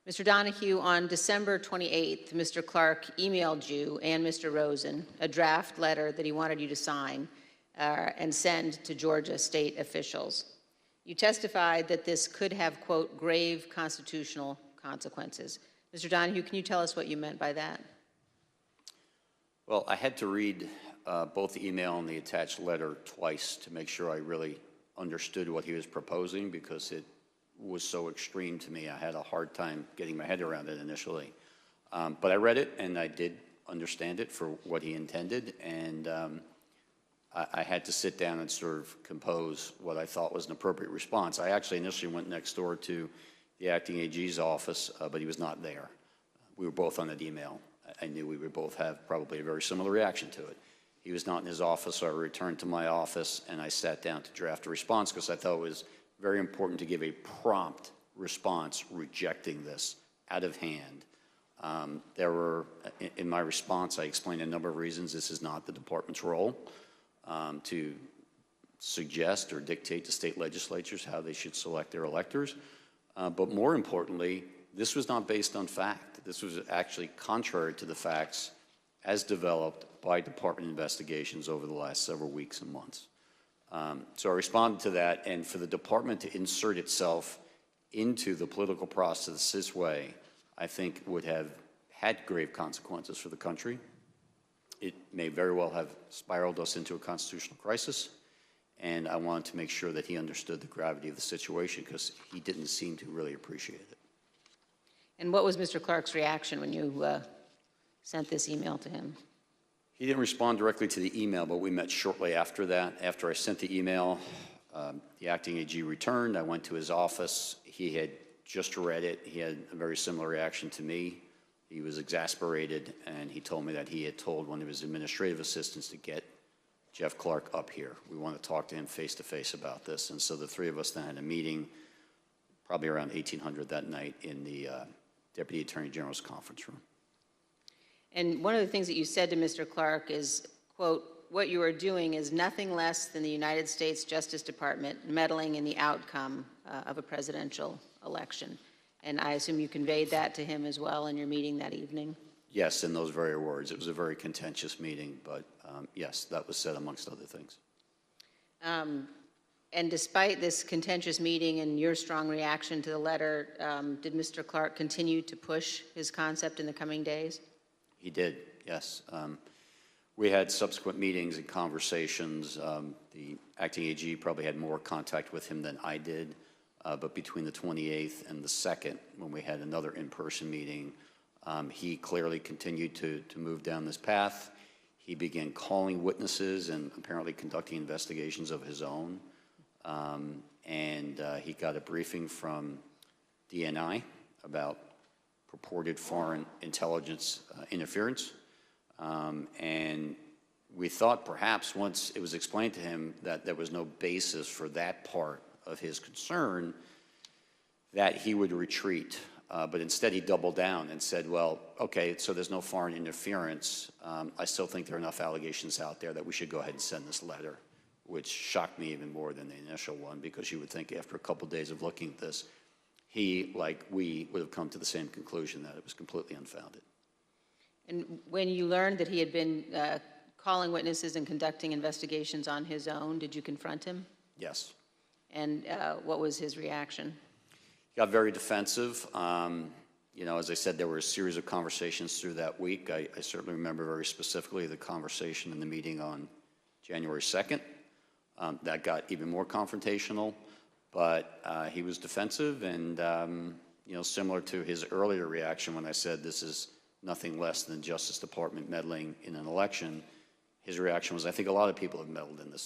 Mr. Donoghue, on December 28th, Mr. Clark emailed you and Mr. Rosen a draft letter that he wanted you to sign and send to Georgia state officials. You testified that this could have, quote, grave constitutional consequences. Mr. Donoghue, can you tell us what you meant by that? Well, I had to read both the email and the attached letter twice to make sure I really understood what he was proposing because it was so extreme to me. I had a hard time getting my head around it initially. But I read it and I did understand it for what he intended, and I had to sit down and sort of compose what I thought was an appropriate response. I actually initially went next door to the acting AG's office, but he was not there. We were both on that email. I knew we would both have probably a very similar reaction to it. He was not in his office, so I returned to my office and I sat down to draft a response because I thought it was very important to give a prompt response rejecting this out of hand. There were, in my response, I explained a number of reasons this is not the department's role to suggest or dictate to state legislatures how they should select their electors. But more importantly, this was not based on fact. This was actually contrary to the facts as developed by department investigations over the last several weeks and months. So I responded to that, and for the department to insert itself into the political process this way, I think would have had grave consequences for the country. It may very well have spiraled us into a constitutional crisis, and I wanted to make sure that he understood the gravity of the situation because he didn't seem to really appreciate it. And what was Mr. Clark's reaction when you sent this email to him? He didn't respond directly to the email, but we met shortly after that. After I sent the email, the acting AG returned. I went to his office. He had just read it. He had a very similar reaction to me. He was exasperated, and he told me that he had told one of his administrative assistants to get Jeff Clark up here. We want to talk to him face-to-face about this. And so the three of us then had a meeting, probably around 1800 that night, in the Deputy Attorney General's conference room. And one of the things that you said to Mr. Clark is, quote, what you are doing is nothing less than the United States Justice Department meddling in the outcome of a presidential election. And I assume you conveyed that to him as well in your meeting that evening? Yes, in those very words. It was a very contentious meeting, but yes, that was said amongst other things. And despite this contentious meeting and your strong reaction to the letter, did Mr. Clark continue to push his concept in the coming days? He did, yes. We had subsequent meetings and conversations. The acting AG probably had more contact with him than I did, but between the 28th and the 2nd, when we had another in-person meeting, he clearly continued to move down this path. He began calling witnesses and apparently conducting investigations of his own. He got a briefing from DNI about purported foreign intelligence interference. And we thought perhaps once it was explained to him that there was no basis for that part of his concern, that he would retreat. But instead he doubled down and said, well, okay, so there's no foreign interference. I still think there are enough allegations out there that we should go ahead and send this letter, which shocked me even more than the initial one, because you would think after a couple of days of looking at this, he, like we, would have come to the same conclusion that it was completely unfounded. And when you learned that he had been calling witnesses and conducting investigations on his own, did you confront him? Yes. And what was his reaction? He got very defensive. You know, as I said, there were a series of conversations through that week. I certainly remember very specifically the conversation in the meeting on January 2nd. That got even more confrontational, but he was defensive and, you know, similar to his earlier reaction when I said this is nothing less than Justice Department meddling in an election, his reaction was, I think a lot of people have meddled in this